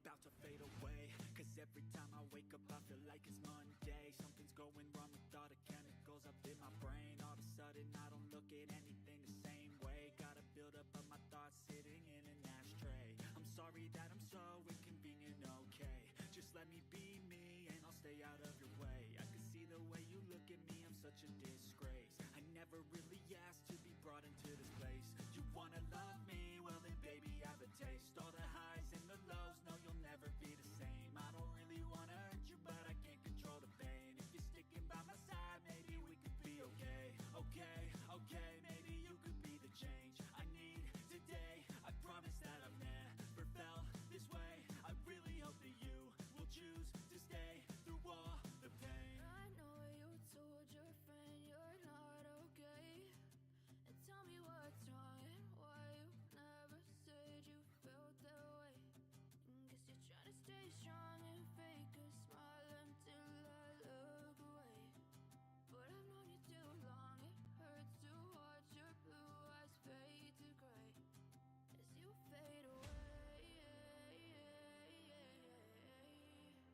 about to fade away. Cause every time I wake up I feel like it's Monday. Something's going wrong with all the chemicals up in my brain. All of a sudden I don't look at anything the same way. Gotta build up of my thoughts sitting in an ashtray. I'm sorry that I'm so inconvenient, okay. Just let me be me and I'll stay out of your way. I can see the way you look at me, I'm such a disgrace. I never really asked to be brought into this place. You wanna love me? Well then baby have a taste. All the highs and the lows, no you'll never be the same. I don't really wanna hurt you but I can't control the pain. If you're sticking by my side, maybe we could be okay. Okay, okay, maybe you could be the change I need today. I promise that I've never felt this way. I really hope that you will choose to stay through all the pain. I know you told your friend you're not okay, and tell me what's wrong and why you never said you felt that way. Guess you're trying to stay strong and fake a smile until I look away. But I've known you too long, it hurts to watch your blue eyes fade to gray as you fade away. As you fade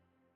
away.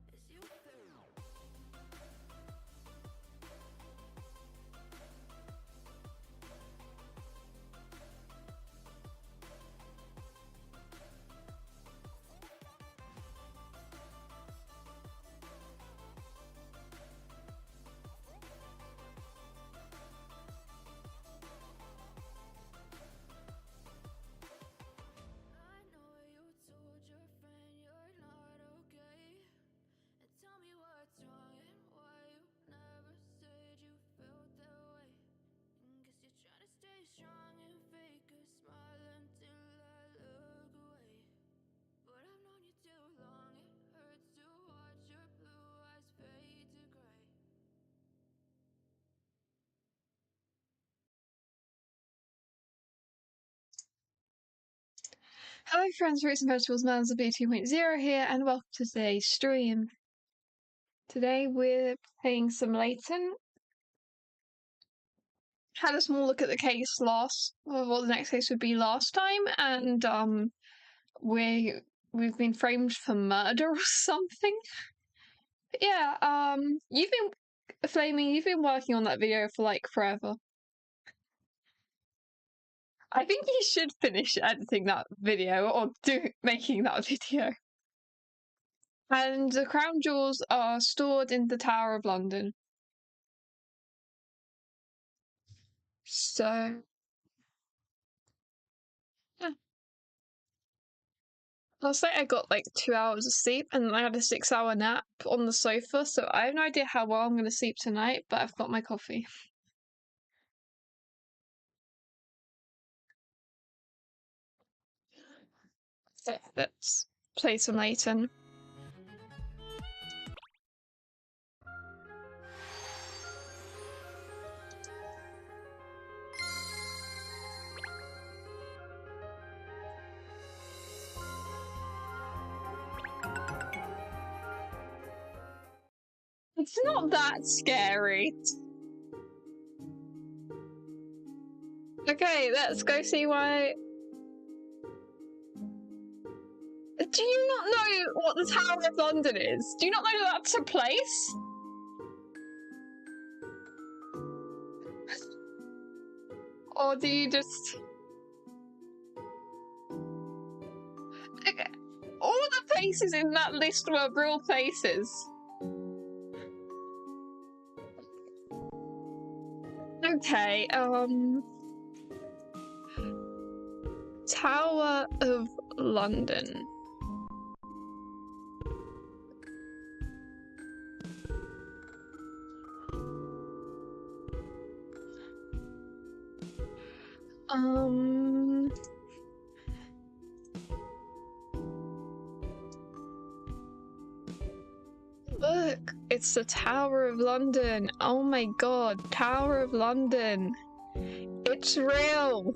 As you fade away. Strong and fake a smile until I look away. But I've known you too long, it hurts to watch your blue eyes fade to gray. Hello friends, Roots and Vegetables, Manza 2.0 here, and welcome to today's stream. Today we're playing some Layton. Had a small look at the case what the next case would be last time, and we've been framed for murder or something. But yeah, you've been working on that video for like forever. I think you should finish editing that video or making that video. And the crown jewels are stored in the Tower of London. So, yeah. Last night I got like 2 hours of sleep and I had a 6-hour nap on the sofa, so I have no idea how well I'm going to sleep tonight, but I've got my coffee. So, let's play some Layton. It's not that scary. Okay, let's go see why. Do you not know what the Tower of London is? Do you not know that that's a place? Or do you just... Okay. All the places in that list were real places. Okay, Tower of London. Look, it's the Tower of London. Oh my god, Tower of London. It's real.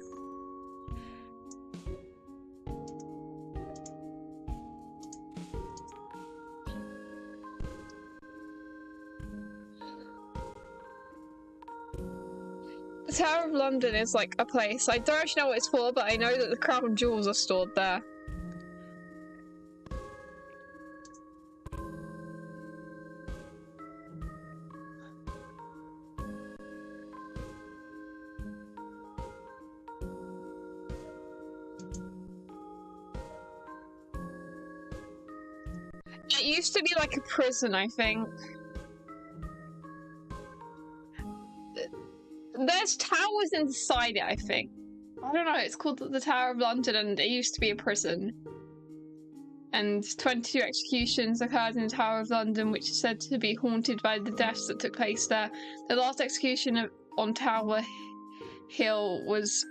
The Tower of London is like a place. I don't actually know what it's for, but I know that the crown jewels are stored there. It used to be like a prison, I think. There's towers inside it, I think. I don't know, it's called the Tower of London and it used to be a prison. And 22 executions occurred in the Tower of London, which is said to be haunted by the deaths that took place there. The last execution on Tower Hill was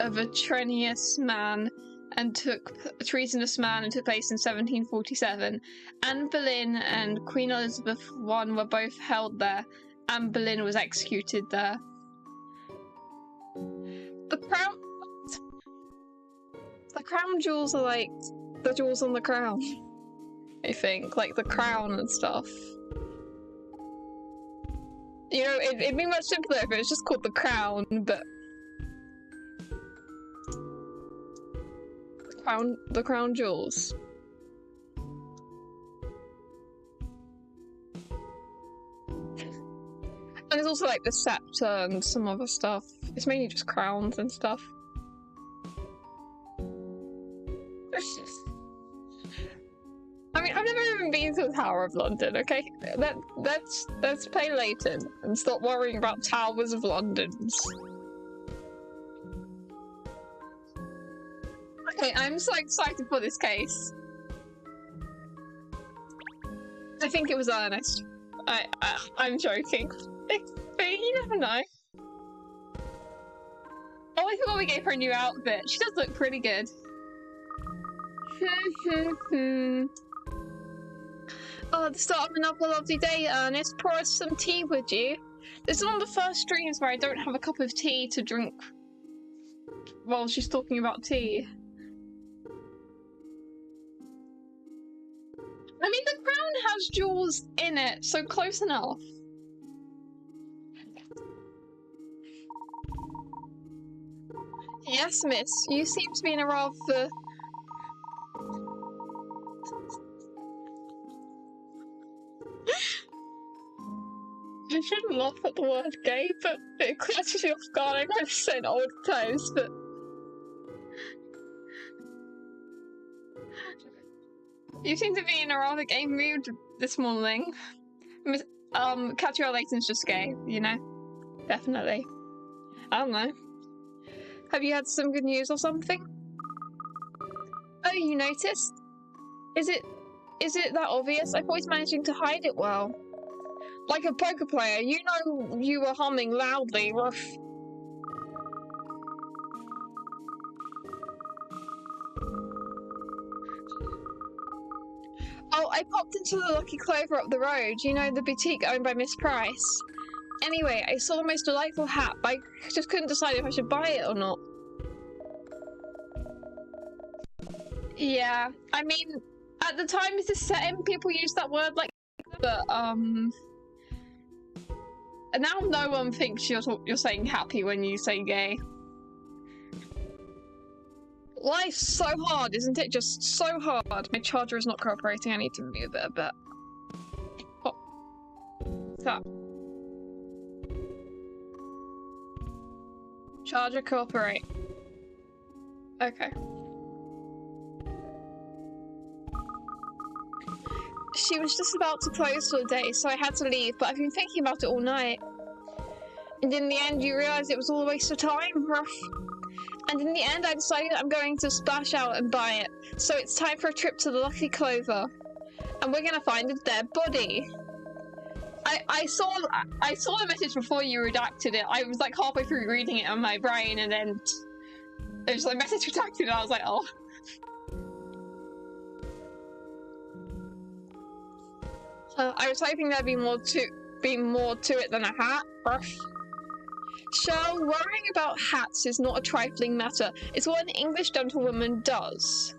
of a treasonous man and took place in 1747. Anne Boleyn and Queen Elizabeth I were both held there. Anne Boleyn was executed there. The crown jewels are like the jewels on the crown, I think, like the crown and stuff. You know, it'd be much simpler if it was just called the crown, but the crown jewels. And there's also like the scepter and some other stuff. It's mainly just crowns and stuff. I mean, I've never even been to the Tower of London, okay? Let's play Layton and stop worrying about Towers of Londons. Okay, I'm so excited for this case. I think it was Ernest. I'm joking. But you never know. Oh, I forgot we gave her a new outfit. She does look pretty good. Oh, the start of another lovely day, Ernest. Pour us some tea, would you? This is one of the first streams where I don't have a cup of tea to drink while she's talking about tea. I mean, the crown has jewels in it, so close enough. Yes, miss. You seem to be in a rather... I shouldn't laugh at the word gay, but it catches you off guard. I know it's said old times, but... You seem to be in a rather gay mood this morning. Katrielle Layton's just gay, you know? Definitely. I don't know. Have you had some good news or something? Oh, you noticed? Is it that obvious? I thought he's managing to hide it well. Like a poker player, you know you were humming loudly. Ruff. Oh, I popped into the Lucky Clover up the road. You know, the boutique owned by Miss Price. Anyway, I saw the most delightful hat, but I just couldn't decide if I should buy it or not. Yeah, I mean, at the time this is set in, people use that word like the but and now no one thinks you're saying happy when you say gay. Life's so hard, isn't it? Just so hard. My charger is not cooperating. I need to move it a bit. Oh. What's that? Charger cooperate. Okay. She was just about to close for the day, so I had to leave, but I've been thinking about it all night. And in the end, you realise it was all a waste of time. Rough. And in the end, I decided I'm going to splash out and buy it. So it's time for a trip to the Lucky Clover. And we're gonna find a dead body. I saw the message before you redacted it. I was like halfway through reading it on my brain, and then it was like message redacted, and I was like, oh. I was hoping there'd be more to it than a hat. Brush. Shell, worrying about hats is not a trifling matter. It's what an English gentlewoman does.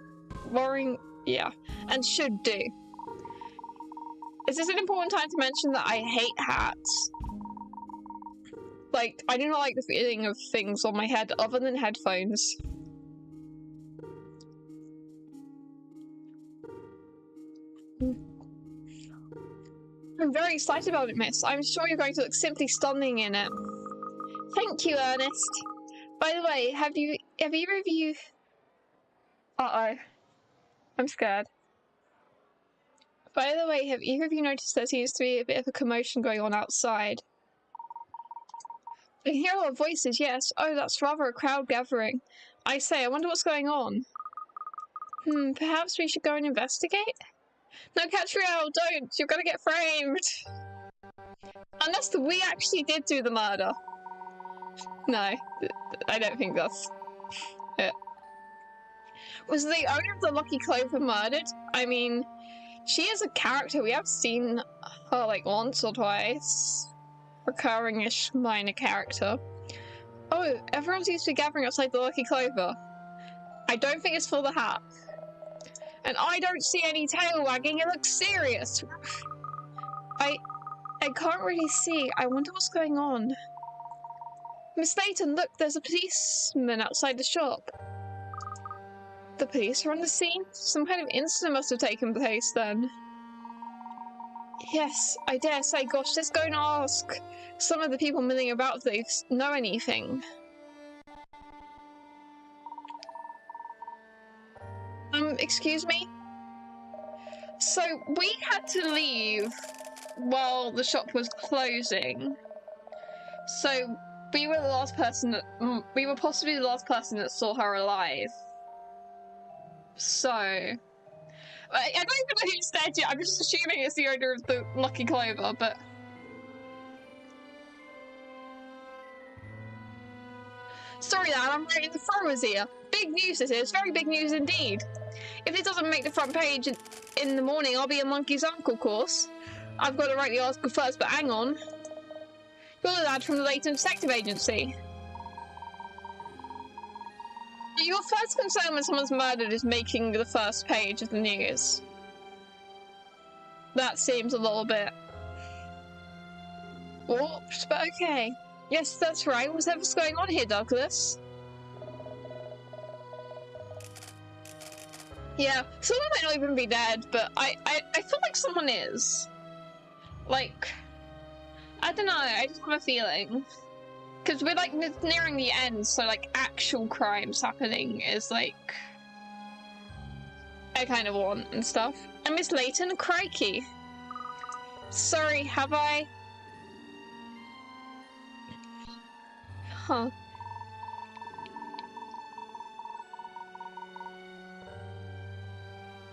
Worrying, yeah, and should do. Is this an important time to mention that I hate hats? Like, I do not like the feeling of things on my head other than headphones. I'm very excited about it, miss. I'm sure you're going to look simply stunning in it. Thank you, Ernest. By the way, have either of you... Uh-oh. I'm scared. By the way, have either of you noticed there seems to be a bit of a commotion going on outside? I can hear a lot of voices, yes. Oh, that's rather a crowd gathering. I say, I wonder what's going on. Perhaps we should go and investigate? No, Katrielle, don't! You're gonna get framed! Unless we actually did do the murder. No, I don't think that's it. Was the owner of the Lucky Clover murdered? I mean, she is a character. We have seen her like once or twice. Recurring-ish minor character. Oh, everyone seems to be gathering outside the Lucky Clover. I don't think it's for the hat. And I don't see any tail wagging. It looks serious. I can't really see. I wonder what's going on. Miss Layton, look, there's a policeman outside the shop. The police are on the scene? Some kind of incident must have taken place then. Yes, I dare say. Gosh, let's go and ask some of the people milling about if they know anything. Excuse me? So, we had to leave while the shop was closing. So, we were the last person that... we were possibly the last person that saw her alive. So... I don't even know who's dead yet, I'm just assuming it's the owner of the Lucky Clover, but... Sorry, Dad, I'm right in the throwers here. Big news this is, very big news indeed. If it doesn't make the front page in the morning, I'll be a monkey's uncle, of course. I've got to write the article first, but hang on. You're the lad from the Layton Detective Agency. Your first concern when someone's murdered is making the first page of the news. That seems a little bit... warped, but okay. Yes, that's right. Whatever's going on here, Douglas? Yeah, someone might not even be dead, but I feel like someone is. Like, I don't know, I just have a feeling. Because we're like nearing the end, so like actual crimes happening is like I kind of want and stuff. And Miss Layton, crikey. Sorry, have I? Huh.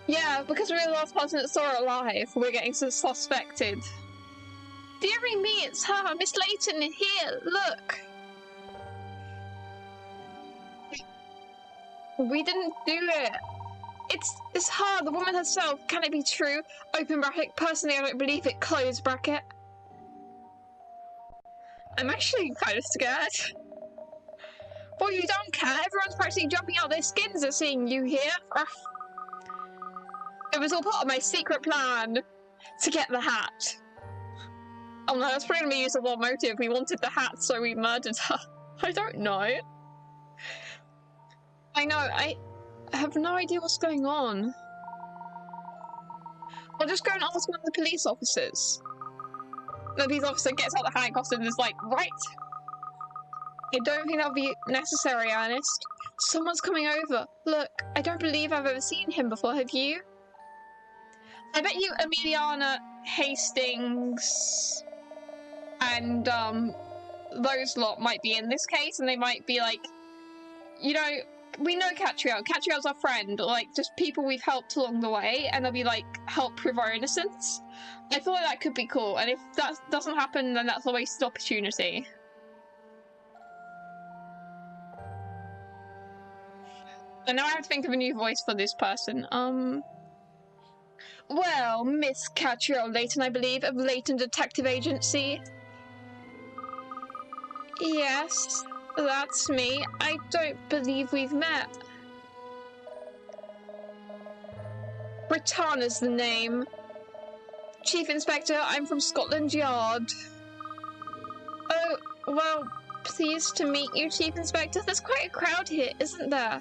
Yeah, because we're the last person that saw her alive, we're getting suspected. Dearie me, it's her! Miss Layton here! Look! We didn't do it! It's her, the woman herself. Can it be true? Open bracket. Personally, I don't believe it. Close bracket. I'm actually kind of scared. Boy, you don't care. Everyone's practically jumping out their skins at seeing you here. It was all part of my secret plan. To get the hat. Oh no, that's probably gonna be used as a motive. We wanted the hat, so we murdered her. I don't know. I know, I have no idea what's going on. I'll just go and ask one of the police officers. The police officer gets out the handcuffs and is like, right. I don't think that'll be necessary, Ernest. Someone's coming over. Look, I don't believe I've ever seen him before, have you? I bet you Emiliana, Hastings, and those lot might be in this case, and they might be like, you know, we know Katrielle. Katrielle's our friend, like just people we've helped along the way, and they'll be like, help prove our innocence. I feel like that could be cool, and if that doesn't happen, then that's a wasted opportunity. And now I have to think of a new voice for this person. Well, Miss Katrielle Layton, I believe, of Layton Detective Agency. Yes, that's me. I don't believe we've met. Britanna's the name. Chief Inspector, I'm from Scotland Yard. Oh, well, pleased to meet you, Chief Inspector. There's quite a crowd here, isn't there?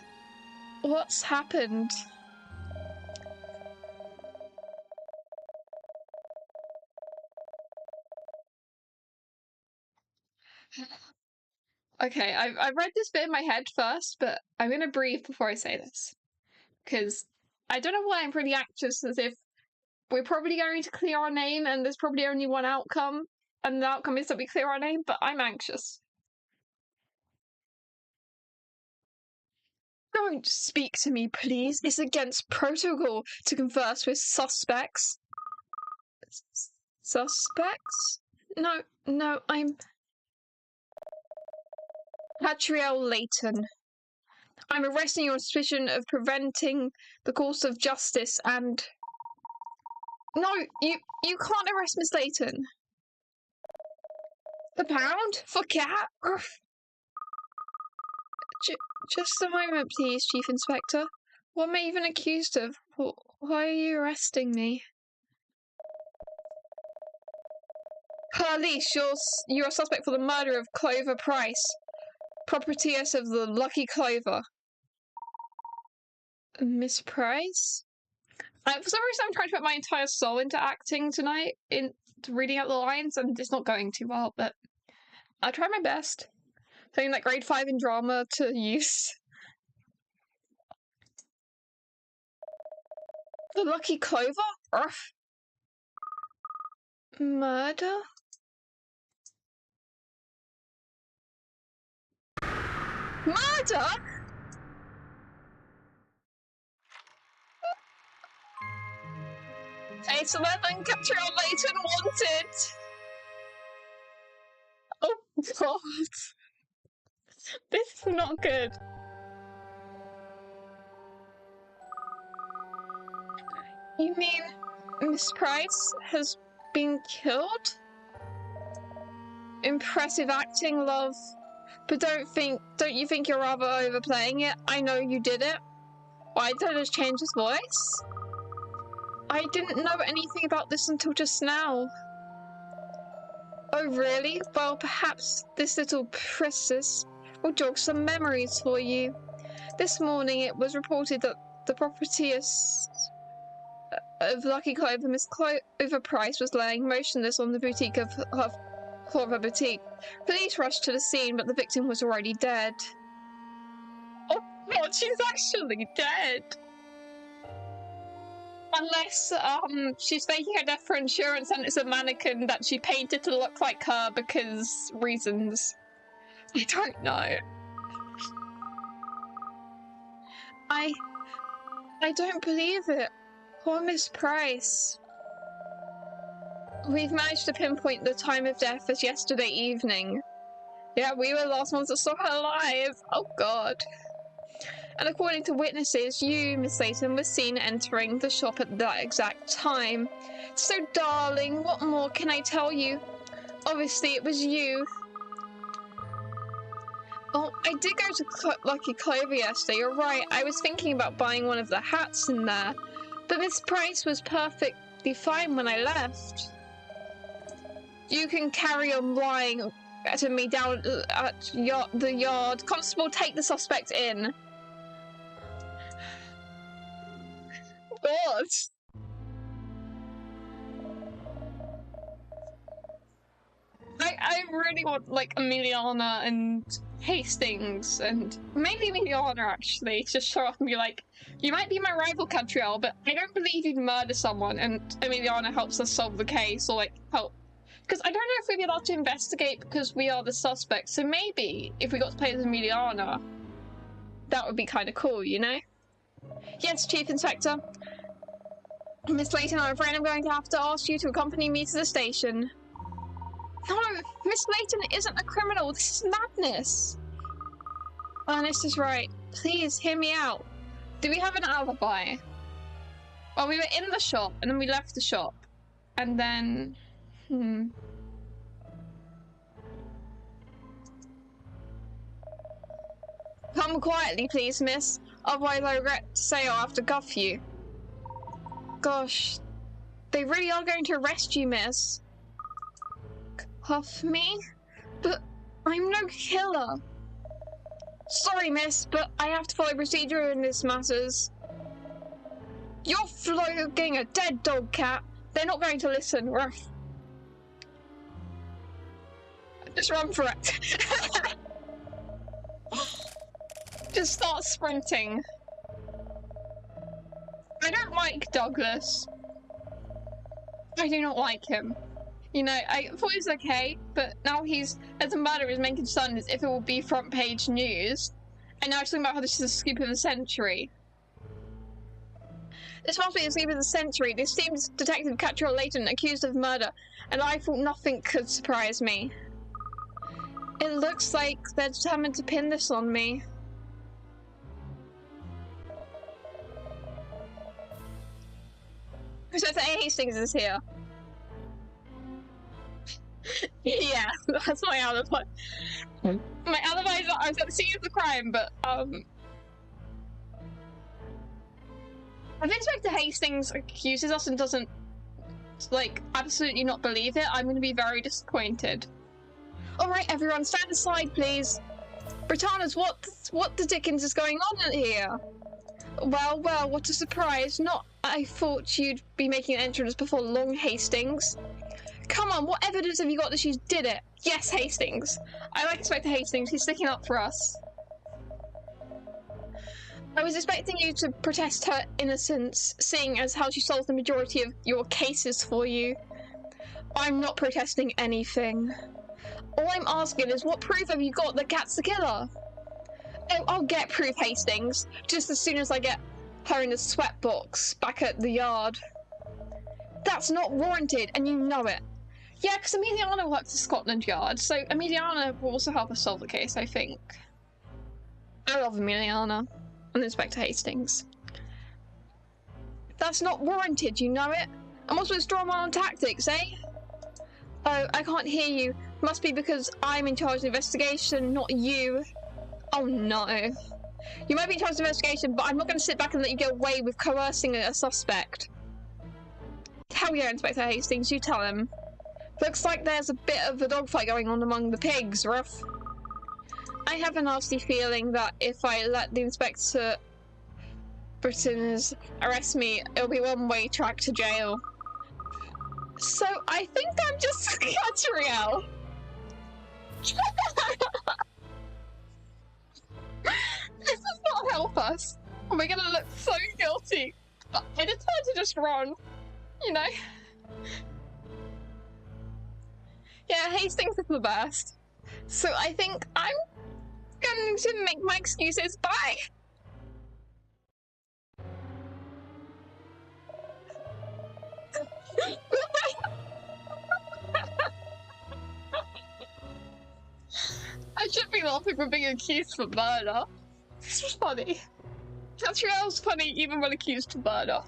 What's happened? Okay, I've read this bit in my head first, but I'm gonna breathe before I say this. Because I don't know why I'm pretty anxious, as if we're probably going to clear our name and there's probably only one outcome, and the outcome is that we clear our name, but I'm anxious. Don't speak to me, please. It's against protocol to converse with suspects. Suspects? No, I'm... Katrielle Layton. I'm arresting you on suspicion of preventing the course of justice and... No, you can't arrest Miss Layton. The pound? For cat? Just a moment, please, Chief Inspector. What am I even accused of? Why are you arresting me? Police, you're a suspect for the murder of Clover Price, proprietress of the Lucky Clover. Miss Price? For some reason, I'm trying to put my entire soul into acting tonight, into reading out the lines, and it's not going too well, but I'll try my best. Something like grade 5 in drama to use. The Lucky Clover? Urgh. Murder? Murder? Case 11, Katrielle Layton wanted. Oh god. This is not good. You mean Miss Price has been killed? Impressive acting, love. But don't you think you're rather overplaying it? I know you did it. Why did I just change his voice? I didn't know anything about this until just now. Oh really? Well, perhaps this little princess will jog some memories for you. This morning it was reported that the proprietress of Lucky Clover, Miss Clover Price, was laying motionless on the boutique of her Clover boutique. Police rushed to the scene, but the victim was already dead. Oh god, she's actually dead! Unless, she's faking her death for insurance and it's a mannequin that she painted to look like her because reasons. I don't know. I don't believe it. Poor Miss Price. We've managed to pinpoint the time of death as yesterday evening. Yeah, we were the last ones that saw her alive. Oh god. And according to witnesses, you, Miss Layton, were seen entering the shop at that exact time. So darling, what more can I tell you? Obviously it was you. Oh, I did go to Lucky Clover yesterday, you're right. I was thinking about buying one of the hats in there. But Miss Price was perfectly perfectly fine when I left. You can carry on lying to me down at the yard. Constable, take the suspect in. God. I really want, like, Emiliana and Hastings, and maybe Emiliana, actually, to show up and be like, you might be my rival, Katrielle, but I don't believe you'd murder someone, and Emiliana helps us solve the case, or, like, help. Because I don't know if we'd be allowed to investigate because we are the suspects, so maybe if we got to play as Emiliana, that would be kind of cool, you know? Yes, Chief Inspector. Miss Layton, I'm afraid I'm going to have to ask you to accompany me to the station. No, Miss Layton isn't a criminal. This is madness. Ernest is right. Please, hear me out. Do we have an alibi? Well, we were in the shop, and then we left the shop. And then... Come quietly, please, miss. Otherwise, I regret to say I'll have to cuff you. Gosh, they really are going to arrest you, miss. Cuff me? But I'm no killer. Sorry, miss, but I have to follow procedure in this matters. You're flogging a dead dog, Cat. They're not going to listen, Ruff. Just run for it. Just start sprinting. I don't like Douglas. I do not like him. You know, I thought he was okay, but now he's, as a murderer, his main concern is if it will be front page news. And now he's talking about how this is a scoop of the century. This must be the scoop of the century. The esteemed detective Katrielle Layton accused of murder, and I thought nothing could surprise me. It looks like they're determined to pin this on me. Inspector A. Hastings is here. Yeah, that's my alibi. My alibi is that I was at the scene of the crime, but if Inspector Hastings accuses us and doesn't, like, absolutely not believe it, I'm going to be very disappointed. Alright, everyone, stand aside, please. Britannia's, what the dickens is going on in here? Well, what a surprise. I thought you'd be making an entrance before long, Hastings. Come on, what evidence have you got that she did it? Yes, Hastings. I like Inspector Hastings, he's sticking up for us. I was expecting you to protest her innocence, seeing as how she solved the majority of your cases for you. I'm not protesting anything. All I'm asking is, what proof have you got that Kat's the killer? Oh, I'll get proof, Hastings, just as soon as I get her in the sweatbox back at the yard. That's not warranted, and you know it. Yeah, because Emiliana works at Scotland Yard, so Emiliana will also help us solve the case, I think. I love Emiliana and Inspector Hastings. That's not warranted, you know it. I'm also withdraw my own tactics, eh? Oh, I can't hear you. Must be because I'm in charge of the investigation, not you. Oh no. You might be in charge of the investigation, but I'm not going to sit back and let you get away with coercing a suspect. Hell yeah, Inspector Hastings, you tell him. Looks like there's a bit of a dogfight going on among the pigs, Ruff. I have a nasty feeling that if I let the Inspector Britons arrest me, it'll be one-way track to jail. So I think I'm just Katrielle. This does not help us. We're gonna look so guilty. But I decided to just run, you know? Yeah, Hastings is the best. So I think I'm going to make my excuses. Bye! I should be laughing for being accused for murder. This was funny. Katrielle's funny even when accused of murder.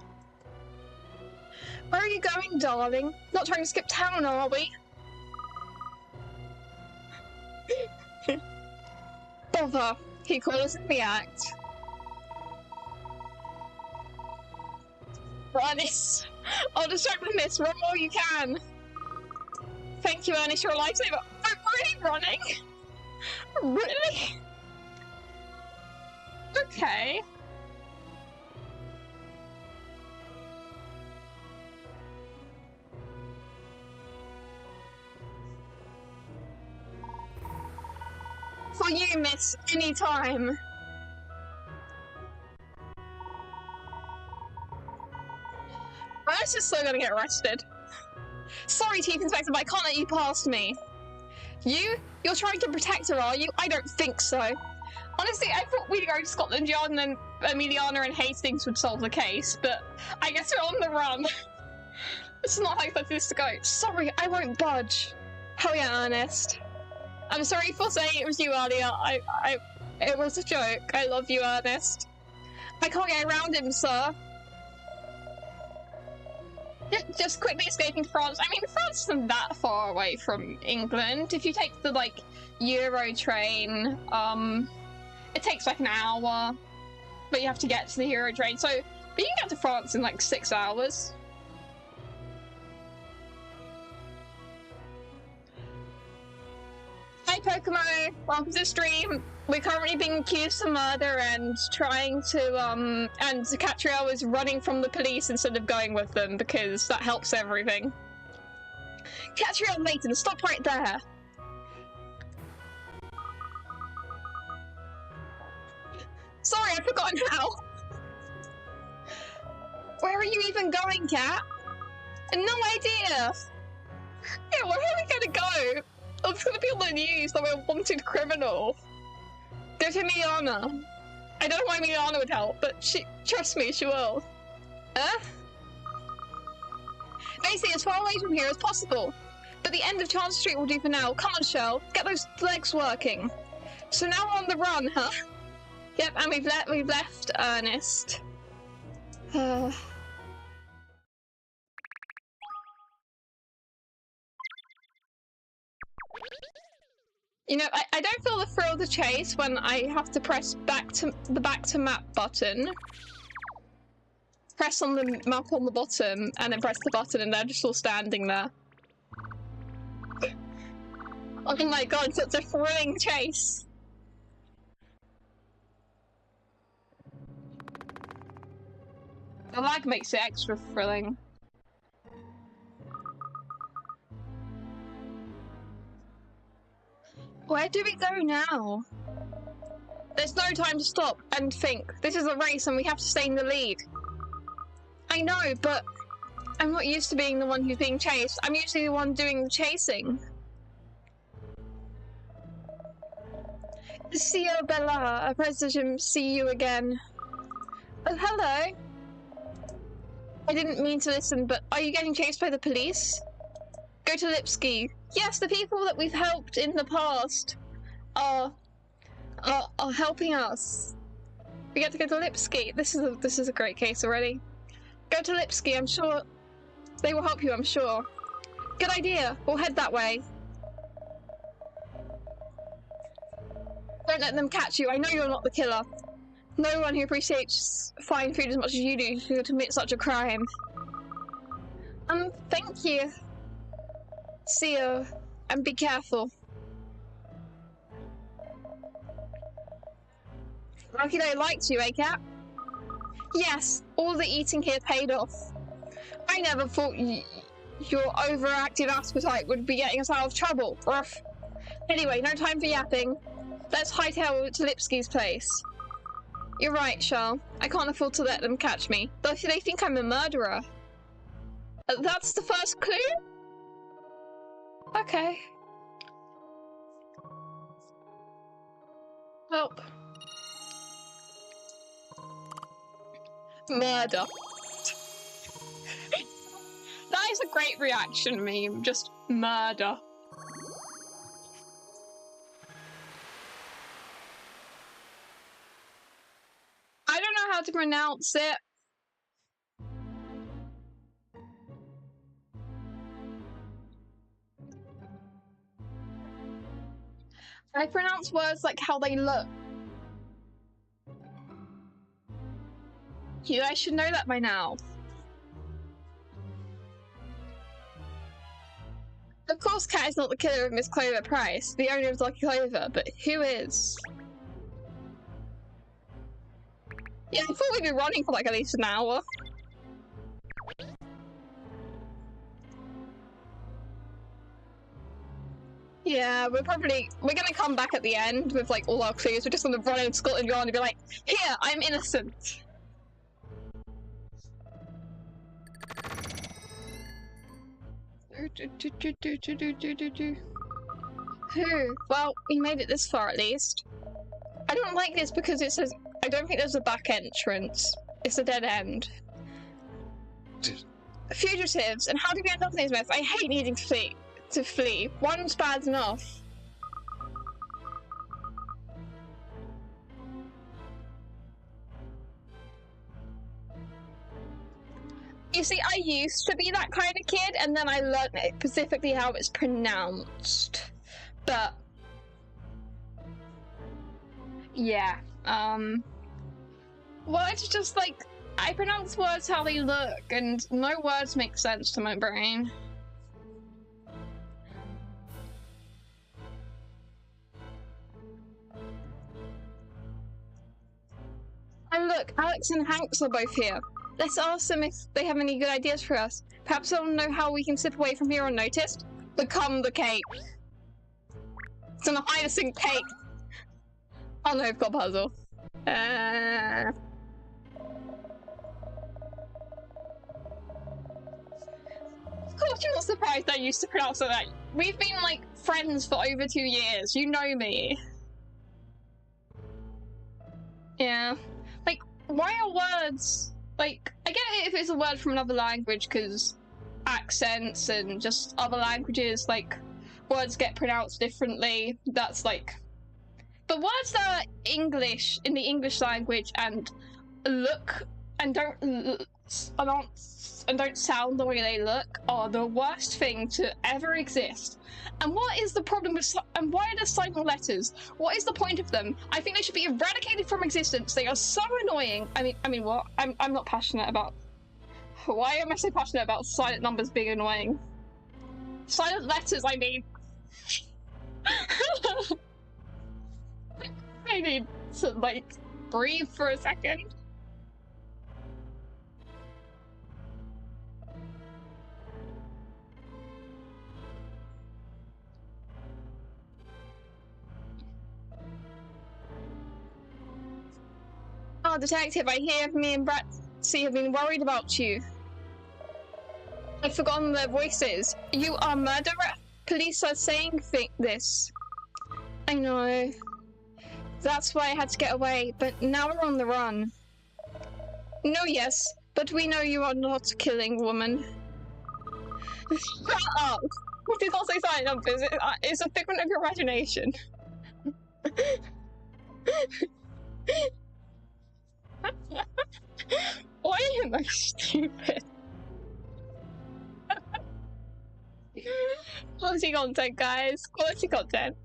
Where are you going, darling? Not trying to skip town, are we? Bother. He calls in the act. Ernest. Oh, distract me, miss. Run all you can. Thank you, Ernest. You're a lifesaver. I'm really running. Really? Okay. For you, miss. Anytime. Ernest is still gonna get arrested. Sorry, Chief Inspector, but I can't let you past me. You're trying to protect her, are you? I don't think so. Honestly, I thought we'd go to Scotland Yard and then Emiliana and Hastings would solve the case, but I guess we're on the run. This is not how I expected this to go. Sorry, I won't budge. Hell yeah, Ernest. I'm sorry for saying it was you earlier. It was a joke. I love you, Ernest. I can't get around him, sir. Just quickly escaping to France. I mean, France isn't that far away from England. If you take the, like, Euro train, it takes like an hour, but you have to get to the Euro train. So, but you can get to France in like 6 hours. Hi Pokemon, welcome to the stream. We're currently being accused of murder and trying to, and Katrielle is running from the police instead of going with them because that helps everything. Katrielle and Layton, stop right there. Sorry, I've forgotten how. Where are you even going, Kat? No idea. Yeah, where are we gonna go? Oh, it's gonna be on the news that we're a wanted criminal. Go to Emiliana. I don't know why Emiliana would help, but trust me, she will. Basically, as far away from here as possible. But the end of Chance Street will do for now. Come on, Shell. Get those legs working. So now we're on the run, huh? Yep, and we've left Ernest. You know, I don't feel the thrill of the chase when I have to press back to map button. Press on the map on the bottom and then press the button and they're just all standing there. Oh my god, such a thrilling chase. The lag makes it extra thrilling. Where do we go now? There's no time to stop and think. This is a race and we have to stay in the lead. I know, but I'm not used to being the one who's being chased. I'm usually the one doing the chasing. See you, Bella. A pleasure to see you again. Oh, hello. I didn't mean to listen, but are you getting chased by the police? Go to Lipsky. Yes, the people that we've helped in the past are helping us. We get to go to Lipsky. This is a great case already. Go to Lipsky. I'm sure they will help you. I'm sure. Good idea. We'll head that way. Don't let them catch you. I know you're not the killer. No one who appreciates fine food as much as you do who commit such a crime. Thank you. See you, and be careful. Lucky they liked you, eh, Cat? Yes, all the eating here paid off. I never thought your overactive appetite would be getting us out of trouble. Ruff. Anyway, no time for yapping. Let's hightail to Lipsky's place. You're right, Charles. I can't afford to let them catch me. Though they think I'm a murderer. That's the first clue? Okay. Help. Murder. That is a great reaction meme, just murder. I don't know how to pronounce it. I pronounce words like how they look. You guys should know that by now. Of course, Cat is not the killer of Miss Clover Price, the owner of Lucky Clover, but who is? Yeah, I thought we'd be running for like at least an hour. Yeah, we're gonna come back at the end with like all our clues. We're just gonna run in Scotland Yard and be like, here, I'm innocent. Who? Well, we made it this far at least. I don't like this because it says, I don't think there's a back entrance. It's a dead end. Fugitives, and how do we end up in these mess? I hate needing to flee. One's bad enough. You see, I used to be that kind of kid, and then I learned specifically how it's pronounced. But yeah, words just like, I pronounce words how they look, and no words make sense to my brain. And look, Alex and Hanks are both here. Let's ask them if they have any good ideas for us. Perhaps they'll know how we can slip away from here unnoticed. Become the cake. It's an hyacinth cake. Oh no, I've got a puzzle. Of course you're not surprised I used to pronounce it that. We've been like friends for over 2 years. You know me. Yeah. Like, why are words... Like, I get it if it's a word from another language, because accents and just other languages, like, words get pronounced differently. That's like... But words that are English, in the English language, and look, and don't sound the way they look, are the worst thing to ever exist. And what is the problem with... And why are there silent letters? What is the point of them? I think they should be eradicated from existence. They are so annoying. I mean what? I'm not passionate about... Why am I so passionate about silent numbers being annoying? Silent letters, I mean. I need to, like, breathe for a second. Oh, detective, I hear me and Bratsy have been worried about you. I've forgotten their voices. You are a murderer? Police are saying this. I know. That's why I had to get away, but now we're on the run. No, yes, but we know you are not killing woman. Shut up! What is also silent numbers? It's a figment of your imagination. Why am I stupid? Quality content, guys. Quality content.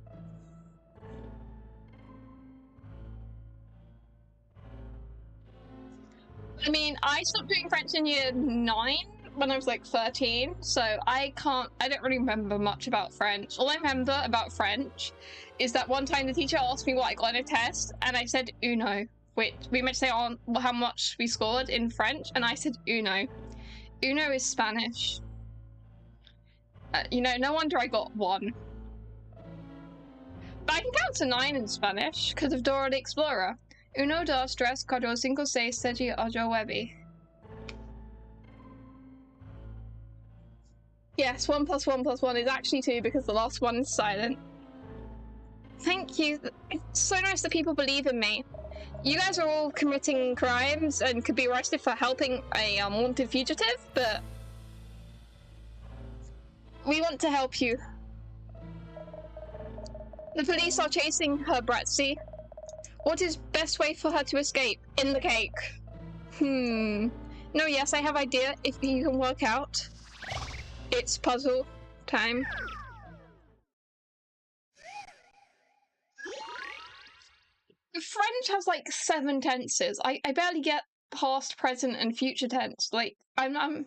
I mean, I stopped doing French in year 9 when I was like 13, so I don't really remember much about French. All I remember about French is that one time the teacher asked me what I got in a test, and I said uno, which we meant to say on how much we scored in French, and I said uno. Uno is Spanish. You know, no wonder I got 1. But I can count to 9 in Spanish, because of Dora the Explorer. Uno, dos, tres, cuatro, cinco, seis, siete, ocho, nueve. Yes, 1 plus 1 plus 1 is actually 2 because the last one is silent. Thank you. It's so nice that people believe in me. You guys are all committing crimes and could be arrested for helping a wanted fugitive, but we want to help you. The police are chasing her, Bratsy. What is best way for her to escape? In the cake. No, yes, I have idea if you can work out. It's puzzle time. French has like 7 tenses. I barely get past, present, and future tense. Like, I'm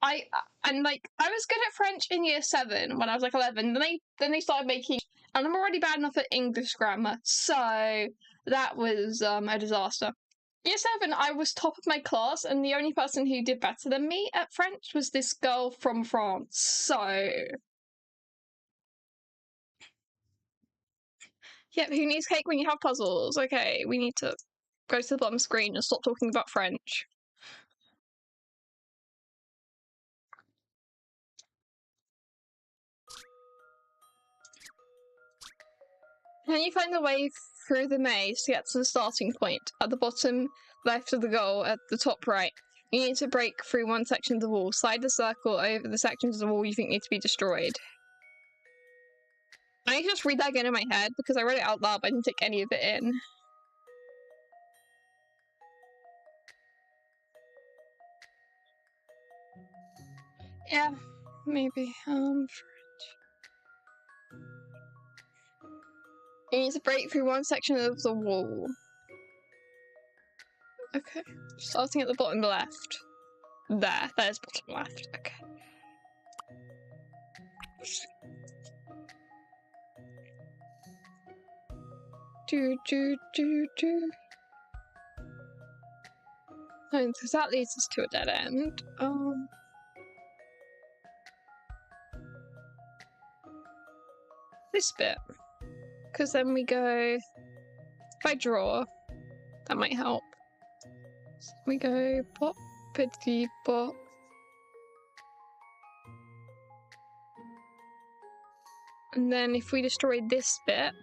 and like I was good at French in year 7 when I was like 11. Then they started making, and I'm already bad enough at English grammar, so that was a disaster. Year 7, I was top of my class, and the only person who did better than me at French was this girl from France. So yeah, who needs cake when you have puzzles? Okay, we need to go to the bottom screen and stop talking about French. Can you find the way through the maze to get to the starting point? At the bottom left of the goal, at the top right. You need to break through one section of the wall. Slide the circle over the sections of the wall you think need to be destroyed. I need to just read that again in my head because I read it out loud, but I didn't take any of it in. Yeah, maybe. You need to break through one section of the wall. Okay, starting at the bottom left. There's bottom left. Okay. Do. And that leads us to a dead end. This bit. Because then we go, if I draw, that might help. So we go pop, piddly pop. And then if we destroy this bit,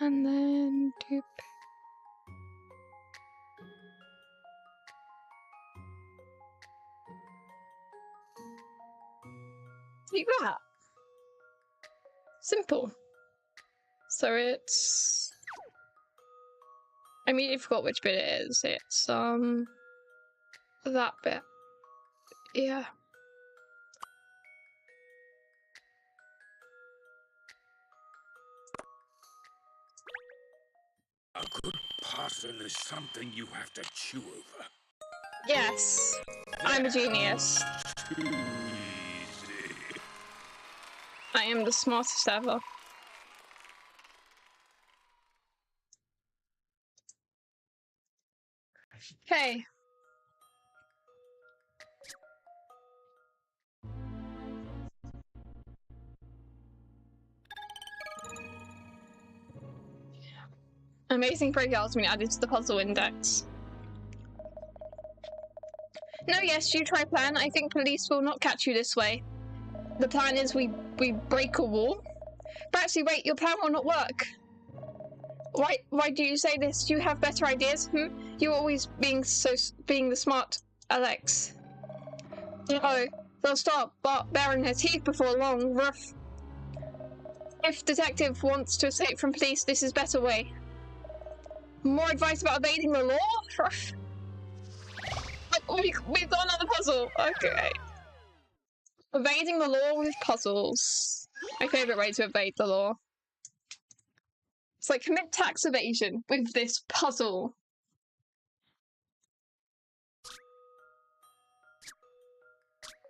and then do. Like that. Simple. So it's, I mean, I forgot which bit it is. It's that bit. Yeah. A good puzzle is something you have to chew over. Yes. I'm a genius. Too easy. I am the smartest ever. Okay. Amazing breakouts been added to the puzzle index. No, yes, you try plan. I think police will not catch you this way. The plan is we break a wall. But actually, wait, your plan will not work. Why do you say this? Do you have better ideas? You're always being the smart Alex. Uh-oh, they'll start baring their teeth before long. Rough. If detective wants to escape from police, this is better way. More advice about evading the law? Rough. We've got another puzzle. Okay. Evading the law with puzzles. My favourite way to evade the law. It's like commit tax evasion with this puzzle.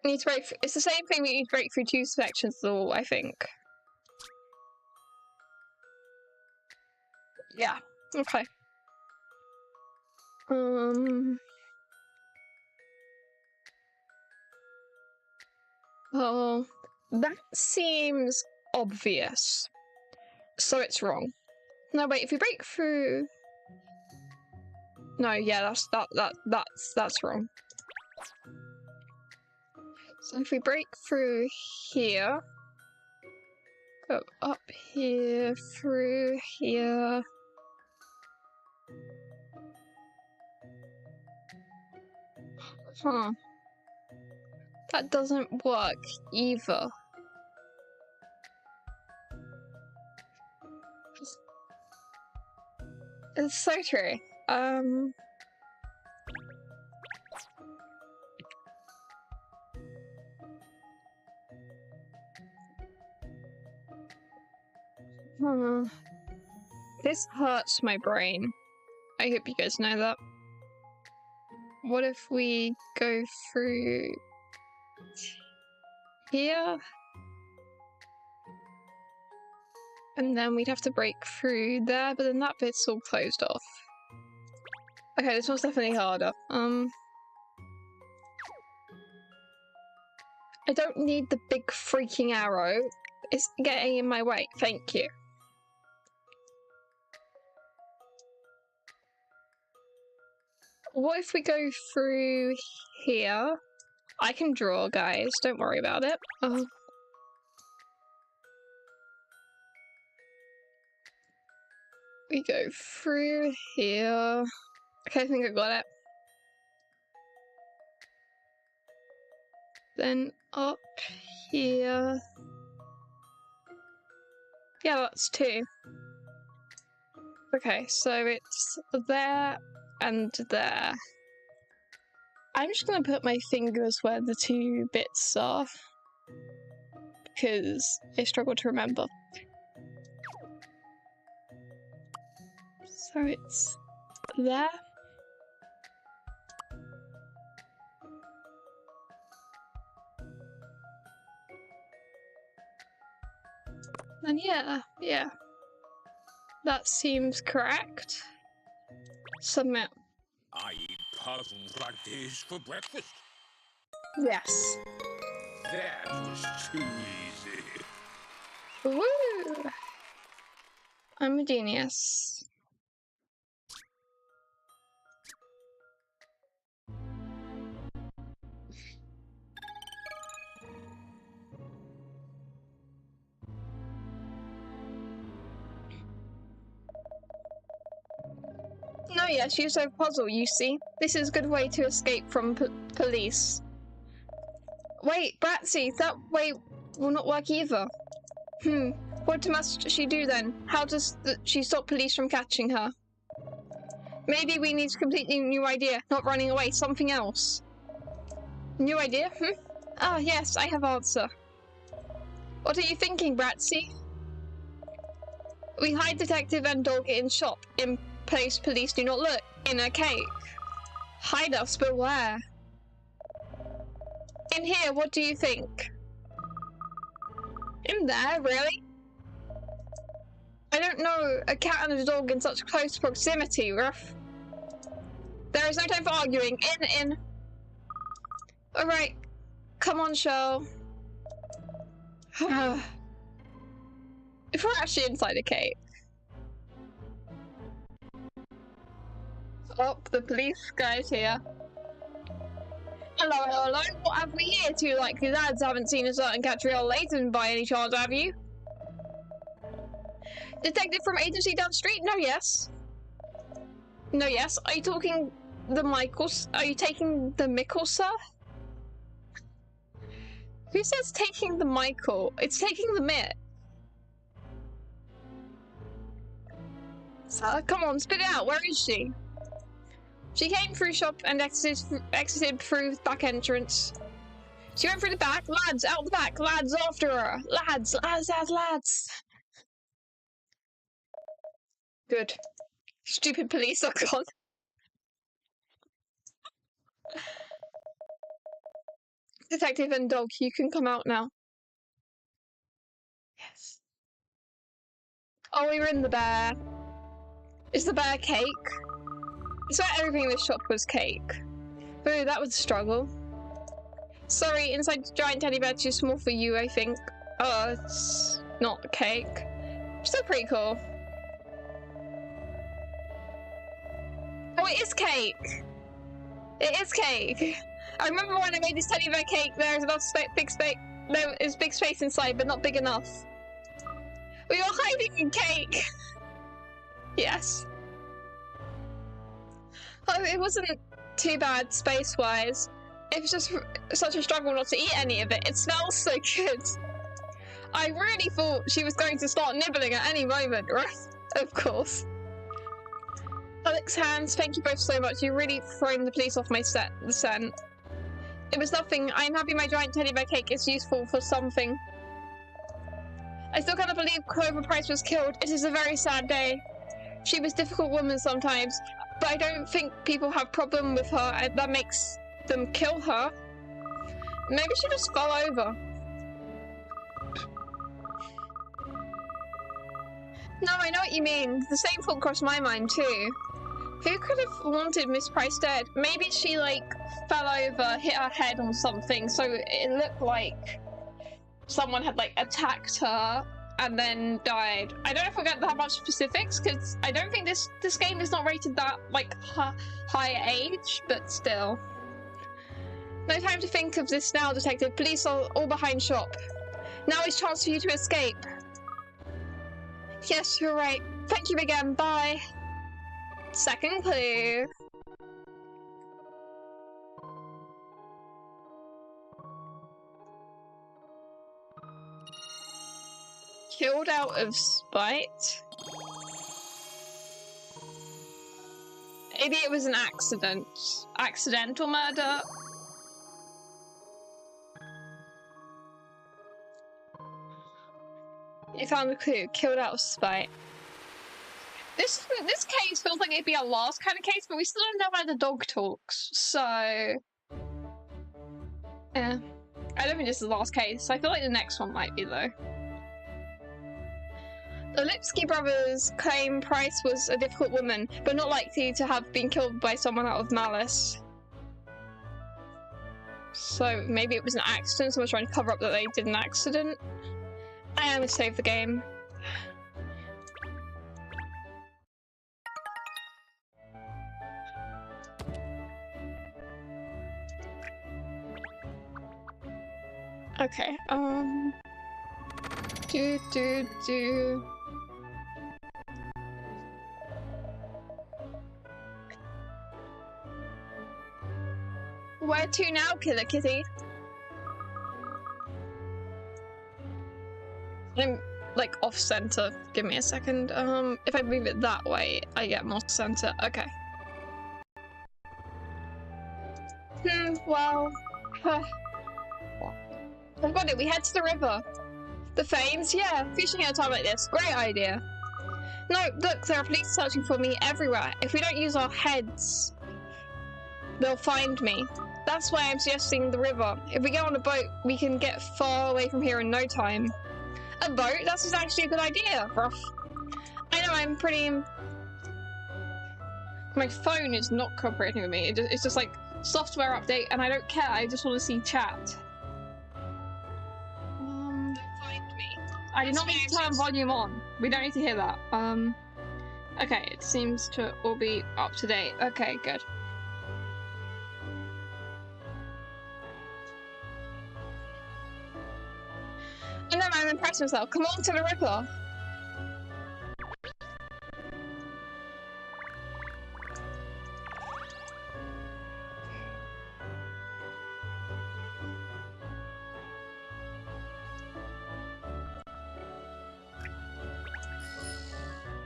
You need to break. It's the same thing. We need to break through 2 sections of the wall, I think. Yeah. Okay. Oh, that seems obvious. So it's wrong. No, wait. If you break through. No, yeah, that's wrong. So if we break through here, go up here, through here. Huh. That doesn't work either. It's so true. This hurts my brain. I hope you guys know that. What if we go through here? And then we'd have to break through there, but then that bit's all closed off. Okay, this one's definitely harder. I don't need the big freaking arrow. It's getting in my way. Thank you. What if we go through here? I can draw, guys. Don't worry about it. We go through here. Okay, I think I got it. Then up here. Yeah, that's 2. Okay, so it's there and there. I'm just gonna put my fingers where the 2 bits are, because I struggle to remember. So it's there. And yeah. That seems correct. Submit. I eat puzzles like this for breakfast. Yes. That was too easy. Woo! I'm a genius. No, yes, use a puzzle, you see. This is a good way to escape from police. Wait, Bratsy, that way will not work either. What must she do then? How does she stop police from catching her? Maybe we need a completely new idea, not running away, something else. New idea? Ah, yes, I have answer. What are you thinking, Bratsy? We hide detective and dog in shop. In place police do not look. In a cake. Hide us, but where? In here, what do you think? In there, really? I don't know a cat and a dog in such close proximity, Ruff. There is no time for arguing. In. Alright. Come on, Shell. If we're actually inside a cake. Oh, the police guy's here. Hello. What have we here? 2 likely lads haven't seen a certain Katrielle Layton by any chance, have you? Detective from agency down the street? No, yes. No, yes. Are you talking the Michaels? Are you taking the Michael, sir? Who says taking the Michael? It's taking the Mick. Sir, come on, spit it out. Where is she? She came through shop and exited through the back entrance. She went through the back. Lads, out the back. Lads, after her. Lads. Good. Stupid police are gone. Detective and dog, you can come out now. Yes. Oh, we were in the bear. Is the bear cake? I swear everything in this shop was cake. Boo, that was a struggle. Sorry, inside the giant teddy bear too small for you, I think. Oh, it's not a cake. Still pretty cool. Oh, it is cake! It is cake! I remember when I made this teddy bear cake, there was enough big space. There was big space inside, but not big enough. We are hiding in cake! Yes. Oh, it wasn't too bad space-wise. It was just such a struggle not to eat any of it. It smells so good. I really thought she was going to start nibbling at any moment, right? Of course. Alex Hands, thank you both so much. You really thrown the police off my scent. It was nothing. I'm happy my giant teddy bear cake is useful for something. I still cannot believe Clover Price was killed. It is a very sad day. She was a difficult woman sometimes, but I don't think people have problem with her and that makes them kill her. Maybe she just fell over. No, I know what you mean. The same thought crossed my mind too. Who could have wanted Miss Price dead? Maybe she, like, fell over, hit her head on something, so it looked like someone had, like, attacked her and then died. I don't know if we'll get that much specifics, because I don't think this game is not rated that, like, high age, but still. No time to think of this now, Detective. Police are all behind shop. Now is chance for you to escape. Yes, you're right. Thank you again. Bye. Second clue. Killed out of spite? Maybe it was an accident. Accidental murder? You found a clue. Killed out of spite. This case feels like it'd be a last kind of case, but we still don't know how the dog talks, so... yeah. I don't think this is the last case. I feel like the next one might be, though. The Lipsky brothers claim Price was a difficult woman, but not likely to have been killed by someone out of malice. So maybe it was an accident, someone's trying to cover up that they did an accident. I'm gonna save the game. Okay, Where to now, Killer Kitty? I'm, like, off-center. Give me a second. If I move it that way, I get more center. Okay. Well... I've got it. We head to the river. The Fames? Yeah, fishing at a time like this. Great idea. No, look, there are police searching for me everywhere. If we don't use our heads, they'll find me. That's why I'm suggesting the river. If we get on a boat, we can get far away from here in no time. A boat? That's actually a good idea, Ruff. I know, I'm pretty... My phone is not cooperating with me. It's just like, software update, and I don't care. I just want to see chat. I did not mean to turn volume on. We don't need to hear that. Okay, it seems to all be up to date. Okay, good. I know, I'm impressed myself. Come on to the river.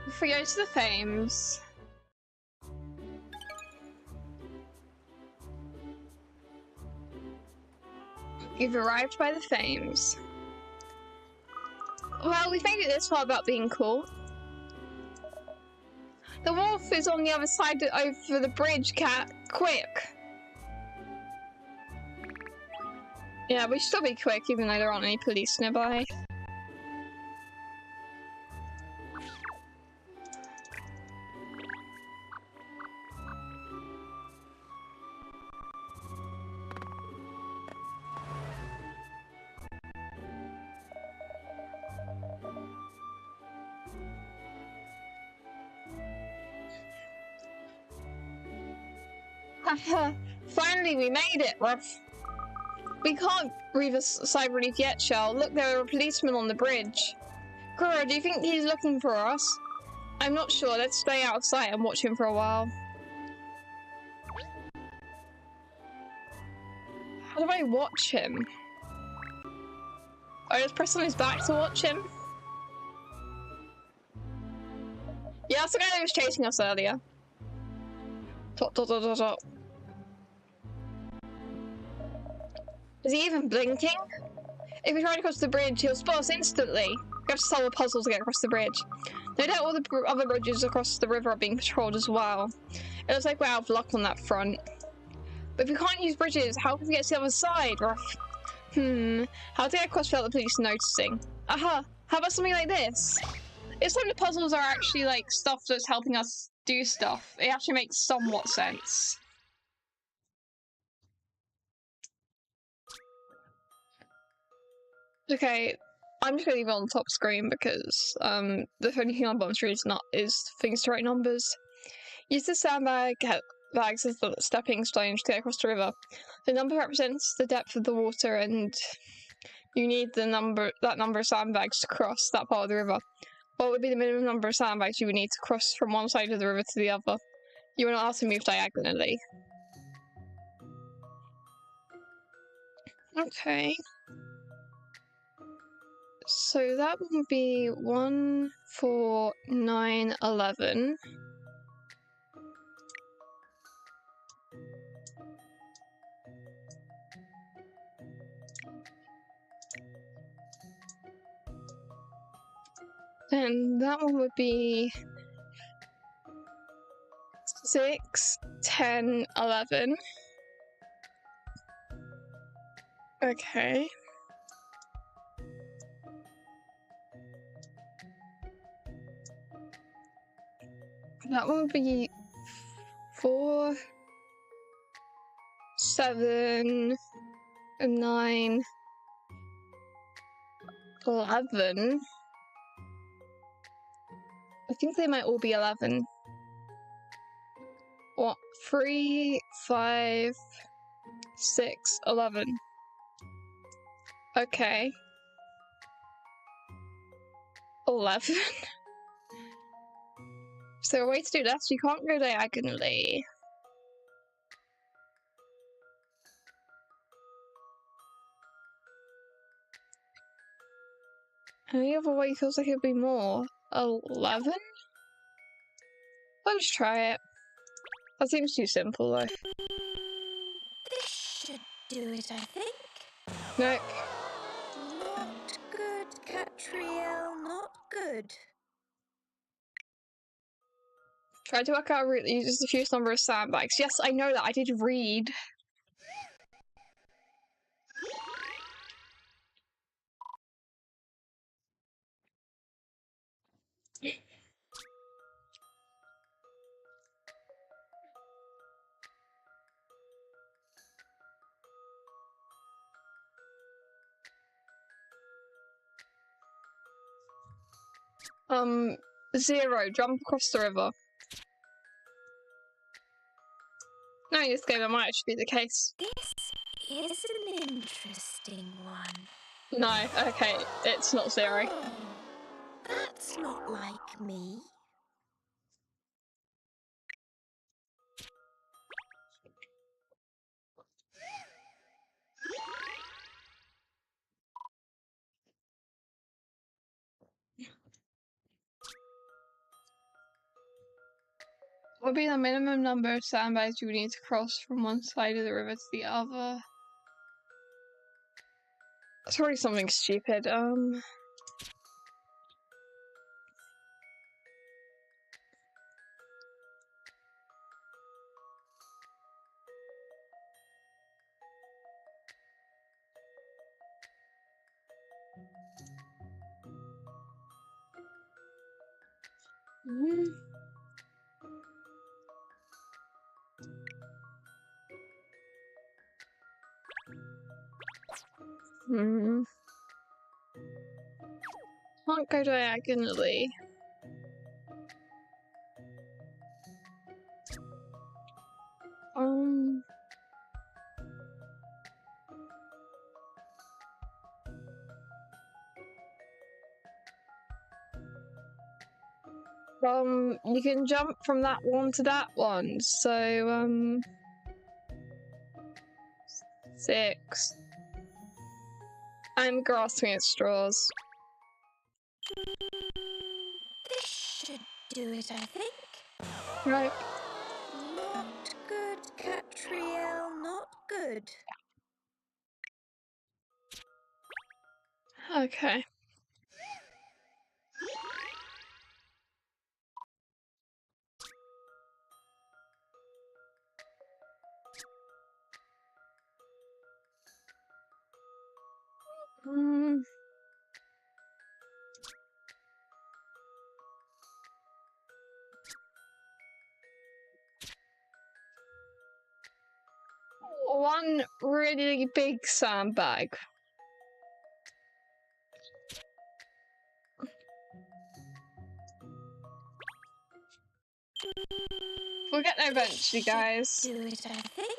If we go to the Fames... You've arrived by the Fames. Well, we've made it this far about being cool. The wolf is on the other side over the bridge, Cat. Quick! Yeah, we should still be quick, even though there aren't any police nearby. Finally, we made it, Ruff. We can't breathe a sigh of relief yet, Shell. Look, there are policemen on the bridge. Kura, do you think he's looking for us? I'm not sure. Let's stay out of sight and watch him for a while. How do I watch him? I just press on his back to watch him? Yeah, that's the guy that was chasing us earlier. Dot, dot, dot, dot, dot. Is he even blinking? If we try to cross the bridge, he'll spot us instantly. We have to solve a puzzle to get across the bridge. No doubt all the other bridges across the river are being patrolled as well. It looks like we're out of luck on that front. But if we can't use bridges, how can we get to the other side? How to get across without the police noticing? Aha! How about something like this? It's like the puzzles are actually like stuff that's helping us do stuff. It actually makes somewhat sense. Okay, I'm just gonna leave it on the top screen because the only thing on the bottom screen is things to write numbers. Use the bags as the stepping stones to get across the river. The number represents the depth of the water, and you need that number of sandbags to cross that part of the river. What would be the minimum number of sandbags you would need to cross from one side of the river to the other? You are not asked to move diagonally. Okay. So that would be 1, 4, 9, 11. Then that one would be 6, 10, 11. Okay. That one would be 4, 7, 9, 11. I think they might all be 11. What? 3, 5, 6, 11. Okay. 11. Is there a way to do that? You can't go diagonally. Any other way feels like it'd be more. 11? Let's try it. That seems too simple though. This should do it, I think. No. Not good, Katrielle, not good. Try to work out a route that uses the fewest number of sandbags. Yes, I know that. I did read. Um, 0. Jump across the river. No, in this game that might actually be the case. This is an interesting one. No, okay, it's not 0. Oh, that's not like me. What would be the minimum number of sandbags you would need to cross from one side of the river to the other? That's probably something stupid. Can't go diagonally. You can jump from that one to that one, so, 6. I'm grasping at straws. This should do it, I think. Right. Not good, Katrielle, not good. Okay. one really big sandbag. We'll get there eventually, guys. Do it, I think.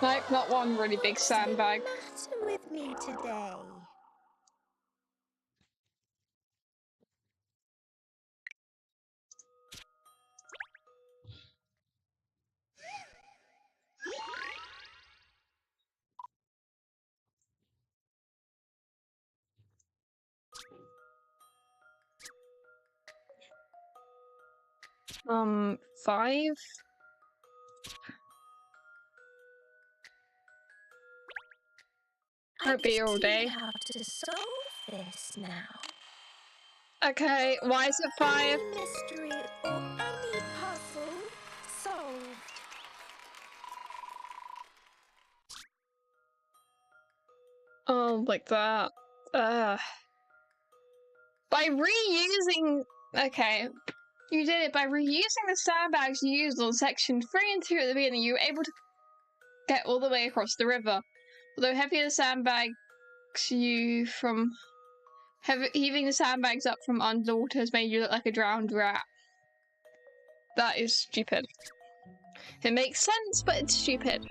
Nope, not one really big sandbag. What's the matter with me today? 5? Won't be all day. How to solve this now? Okay, why is it 5? Any mystery or any puzzle solved. Oh, like that. By reusing... Okay. You did it by reusing the sandbags you used on section 3 and 2 at the beginning. You were able to get all the way across the river. Although heavier sandbags you from... Heaving the sandbags up from underwater has made you look like a drowned rat. That is stupid. It makes sense, but it's stupid.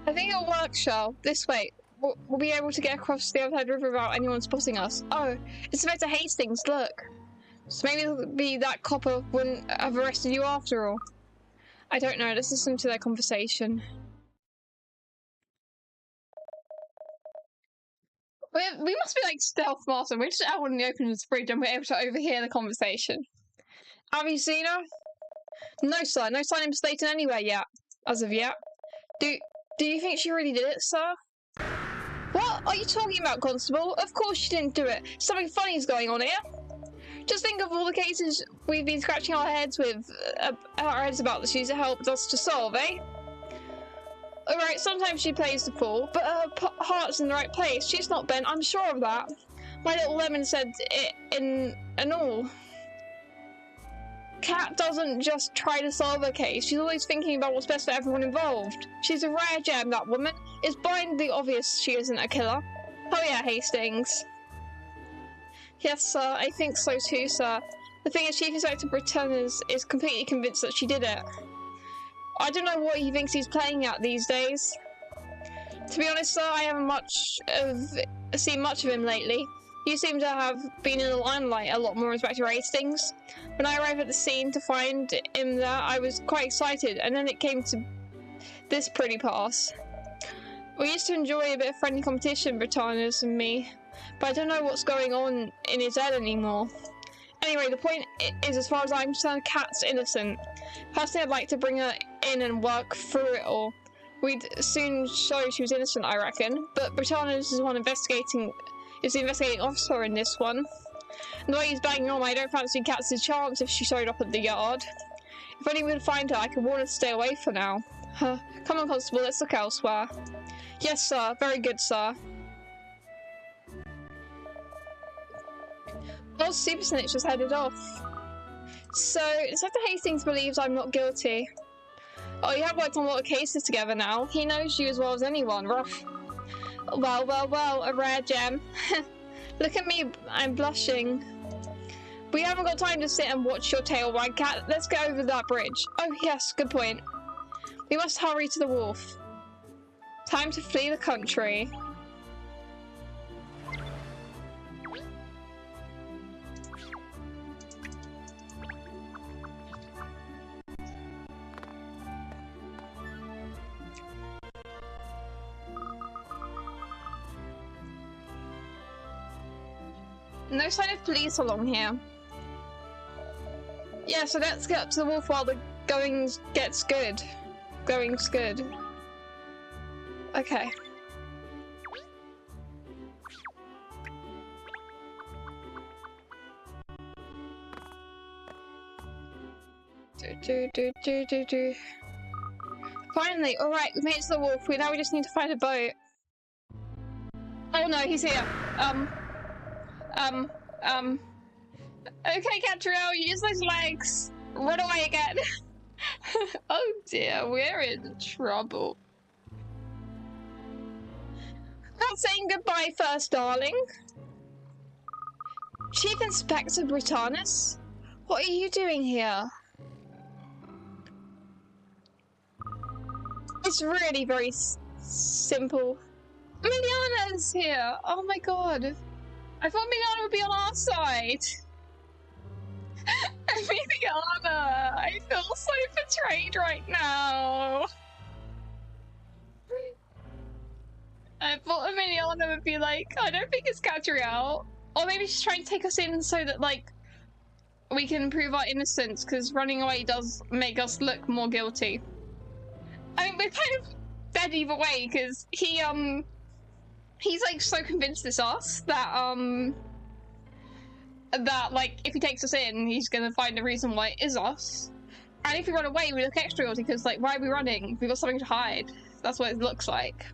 I think it'll work, Shell. This way. We'll be able to get across the other side of the river without anyone spotting us. Oh, it's Inspector Hastings, look. So maybe that copper wouldn't have arrested you after all. I don't know, let's listen to their conversation. We must be like stealth Martin. We're just out in the open with the bridge and we're able to overhear the conversation. Have you seen her? No, sir. No sign of Miss Layton anywhere yet. As of yet. Do you think she really did it, sir? What are you talking about, Constable? Of course she didn't do it. Something funny is going on here. Just think of all the cases we've been scratching our heads about that she's helped us to solve, eh? Alright, sometimes she plays the fool, but her heart's in the right place. She's not bent, I'm sure of that. My little lemon said it in all. Kat doesn't just try to solve a case, she's always thinking about what's best for everyone involved. She's a rare gem, that woman. It's blindly obvious she isn't a killer. Oh yeah, Hastings. Yes, sir, I think so too, sir. The thing is, Chief Inspector Britton is completely convinced that she did it. I don't know what he thinks he's playing at these days. To be honest, sir, I haven't seen much of him lately. You seem to have been in the limelight a lot more, Inspector Hastings. When I arrived at the scene to find him there, I was quite excited, and then it came to this pretty pass. We used to enjoy a bit of friendly competition, Britannia's and me, but I don't know what's going on in his head anymore. Anyway, the point is, as far as I'm concerned, Kat's innocent. Personally, I'd like to bring her in and work through it all. We'd soon show she was innocent, I reckon, but Britannia's is the one investigating officer in this one. And the way he's banging on, I don't fancy Kat's chance if she showed up at the yard. If only we could find her, I could warn her to stay away for now. Come on, Constable, let's look elsewhere. Yes, sir. Very good, sir. Well, Super Snitch just headed off. So, Inspector Hastings believes I'm not guilty. Oh, you have worked on a lot of cases together now. He knows you as well as anyone. Rough. Well, well, well, a rare gem. Look at me, I'm blushing. We haven't got time to sit and watch your tail wag, Cat. Let's get over that bridge. Oh, yes, good point. We must hurry to the wharf. Time to flee the country. No sign of police along here. Yeah, so let's get up to the wharf while the going's good. Going's good. Okay. Do. Finally, alright, we made it to the wharf. Now we just need to find a boat. Oh no, he's here. Okay, Katrielle, use those legs. Run away again. Oh dear, we're in trouble. Not saying goodbye first, darling. Chief Inspector Britannis? What are you doing here? It's really very simple. Miliana's here! Oh my god. I thought Miliana would be on our side. Miliana! I feel so betrayed right now. I thought Miliana would be like, I don't think it's Katrielle. Or maybe she's trying to take us in so that, like, we can prove our innocence, because running away does make us look more guilty. I mean, we're kind of dead either way, because he's, like, so convinced it's us that, like, if he takes us in, he's gonna find a reason why it is us. And if we run away, we look extra guilty, because, like, why are we running? We've got something to hide. That's what it looks like.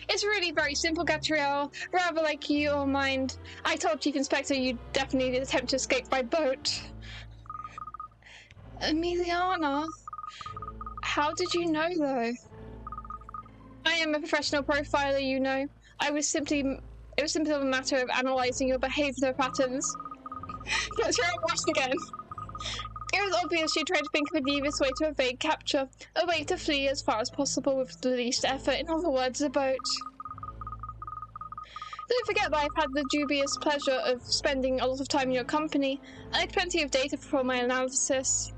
It's really very simple, Katrielle. Rather like you or mind. I told Chief Inspector you'd definitely attempt to escape by boat. Emiliana? How did you know, though? I am a professional profiler, you know. It was simply a matter of analysing your behaviour patterns. Katrielle watched again. It was obvious she tried to think of a devious way to evade capture, a way to flee as far as possible with the least effort, in other words, a boat. Don't forget that I've had the dubious pleasure of spending a lot of time in your company. I had plenty of data for my analysis.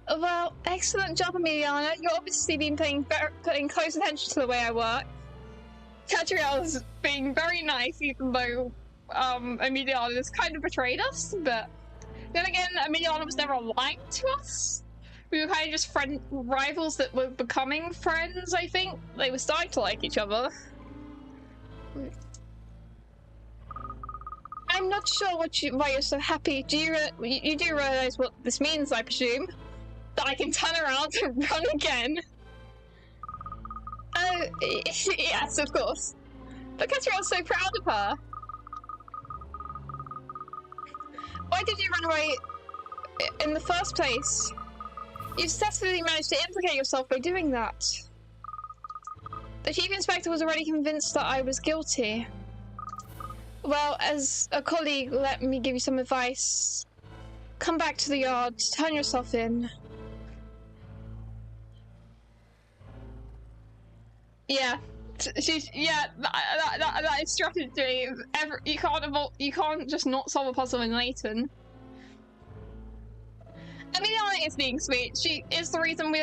Well, excellent job, Emiliana. You've obviously been paying close attention to the way I work. Katrielle's being very nice, even though Emiliana has kind of betrayed us, but then again, Emiliana was never liked to us. We were kind of just rivals that were becoming friends, I think. They were starting to like each other. I'm not sure why you're so happy. You do realise what this means, I presume? That I can turn around and run again? Oh, yes, of course. But Katrielle's so proud of her. Why did you run away in the first place? You successfully managed to implicate yourself by doing that. The Chief Inspector was already convinced that I was guilty. Well, as a colleague, let me give you some advice. Come back to the yard, turn yourself in. Yeah. That is strategy. You can't just not solve a puzzle in Layton. Emiliana is being sweet. She is the reason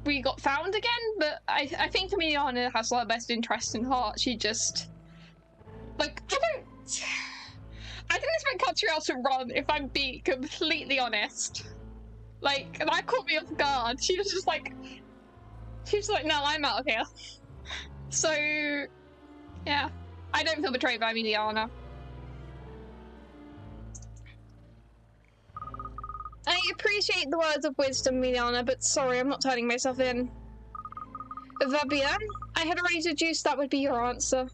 we got found again, but I think Emiliana has our best interest in heart. She just, like, I didn't expect Katrielle to run, if I'm being completely honest. Like, that caught me off guard. She was just like, no, I'm out of here. So, yeah, I don't feel betrayed by Emiliana. I appreciate the words of wisdom, Emiliana, but sorry, I'm not turning myself in. Va bien? I had already deduced that would be your answer.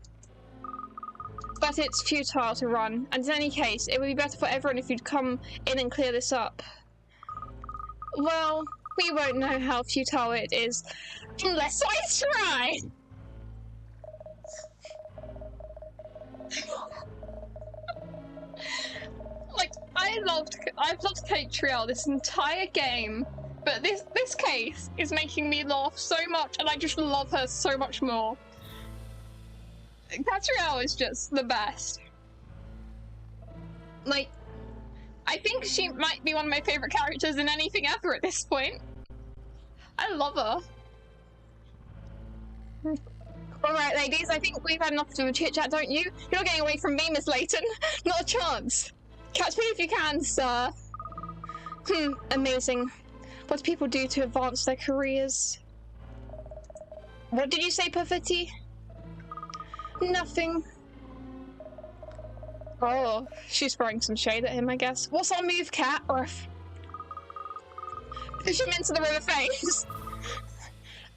But it's futile to run, and in any case, it would be better for everyone if you'd come in and clear this up. Well, we won't know how futile it is unless I try! Like, I've loved Katrielle this entire game, but this case is making me laugh so much, and I just love her so much more. Katrielle is just the best. Like, I think she might be one of my favourite characters in anything ever at this point. I love her. Alright, ladies, I think we've had enough of a chit-chat, don't you? You're not getting away from me, Miss Layton. Not a chance. Catch me if you can, sir. Amazing. What do people do to advance their careers? What did you say, Perfetti? Nothing. Oh, she's throwing some shade at him, I guess. What's our move, Cat? Or push him into the river face.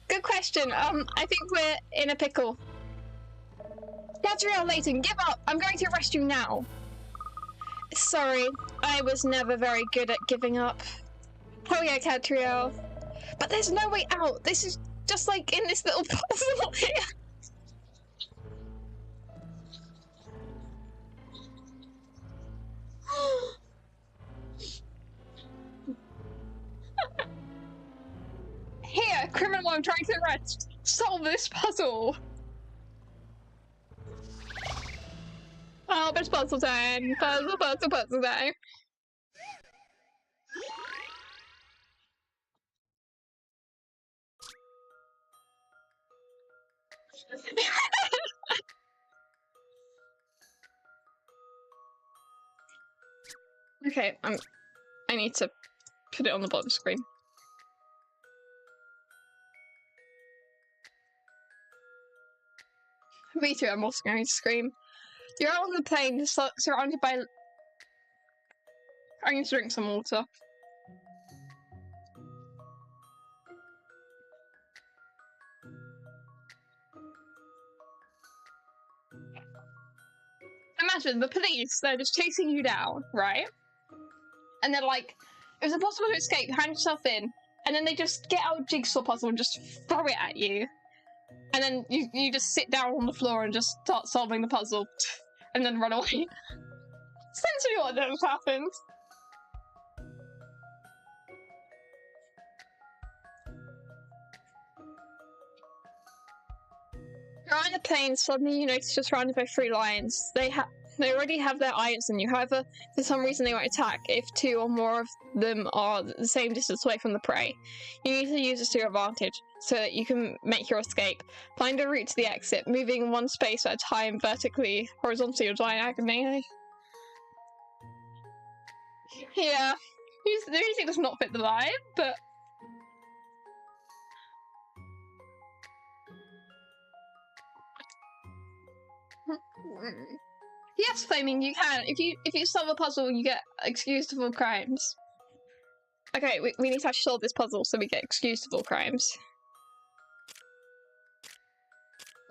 Good question. I think we're in a pickle. Katrielle, Layton, give up! I'm going to arrest you now. Sorry, I was never very good at giving up. Oh yeah, Katrielle. But there's no way out. This is just like in this little puzzle here. Here, criminal I'm trying to arrest. Solve this puzzle. Oh, it's puzzle time. Puzzle time. Okay, I need to put it on the bottom screen. Me too, I'm also going to scream. You're out on the plane, surrounded by... I need to drink some water. Imagine the police, they're just chasing you down, right? And they're like, it was impossible to escape, hand yourself in. And then they just get out a jigsaw puzzle and just throw it at you. And then you just sit down on the floor and just start solving the puzzle. And then run away. Essentially what just happened. You're on the plane, suddenly you notice you're surrounded by 3 lions. They already have their eyes on you, however, for some reason they won't attack if 2 or more of them are the same distance away from the prey. You need to use this to your advantage, so that you can make your escape. Find a route to the exit, moving 1 space at a time, vertically, horizontally, or diagonally. Yeah, the music does not fit the vibe, but... Yes, Flaming, you can. If you solve a puzzle, you get excused of all crimes. Okay, we need to actually solve this puzzle so we get excused of all crimes.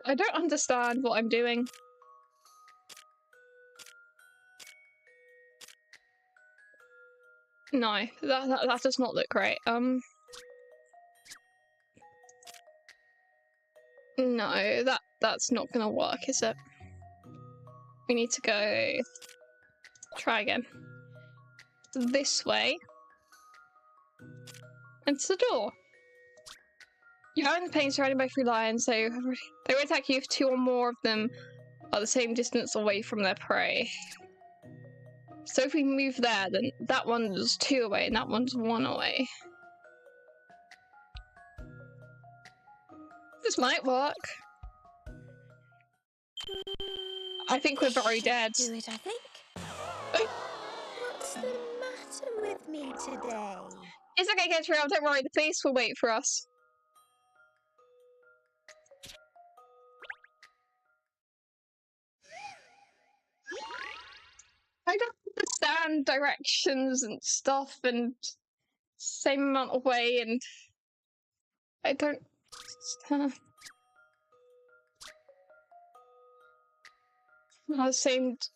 I don't understand what I'm doing. No, that does not look great. No, that's not gonna work, is it? We need to go... Try again. This way. And it's the door. You are in the plane surrounded by 3 lions, so they will attack you if 2 or more of them are the same distance away from their prey. So if we move there, then that one's 2 away and that one's 1 away. This might work. I think we're very dead. Do it, I think. What's the matter with me today? It's okay, Katrielle, don't worry, the police will wait for us. I don't understand directions and stuff and same amount of way, and I don't understand.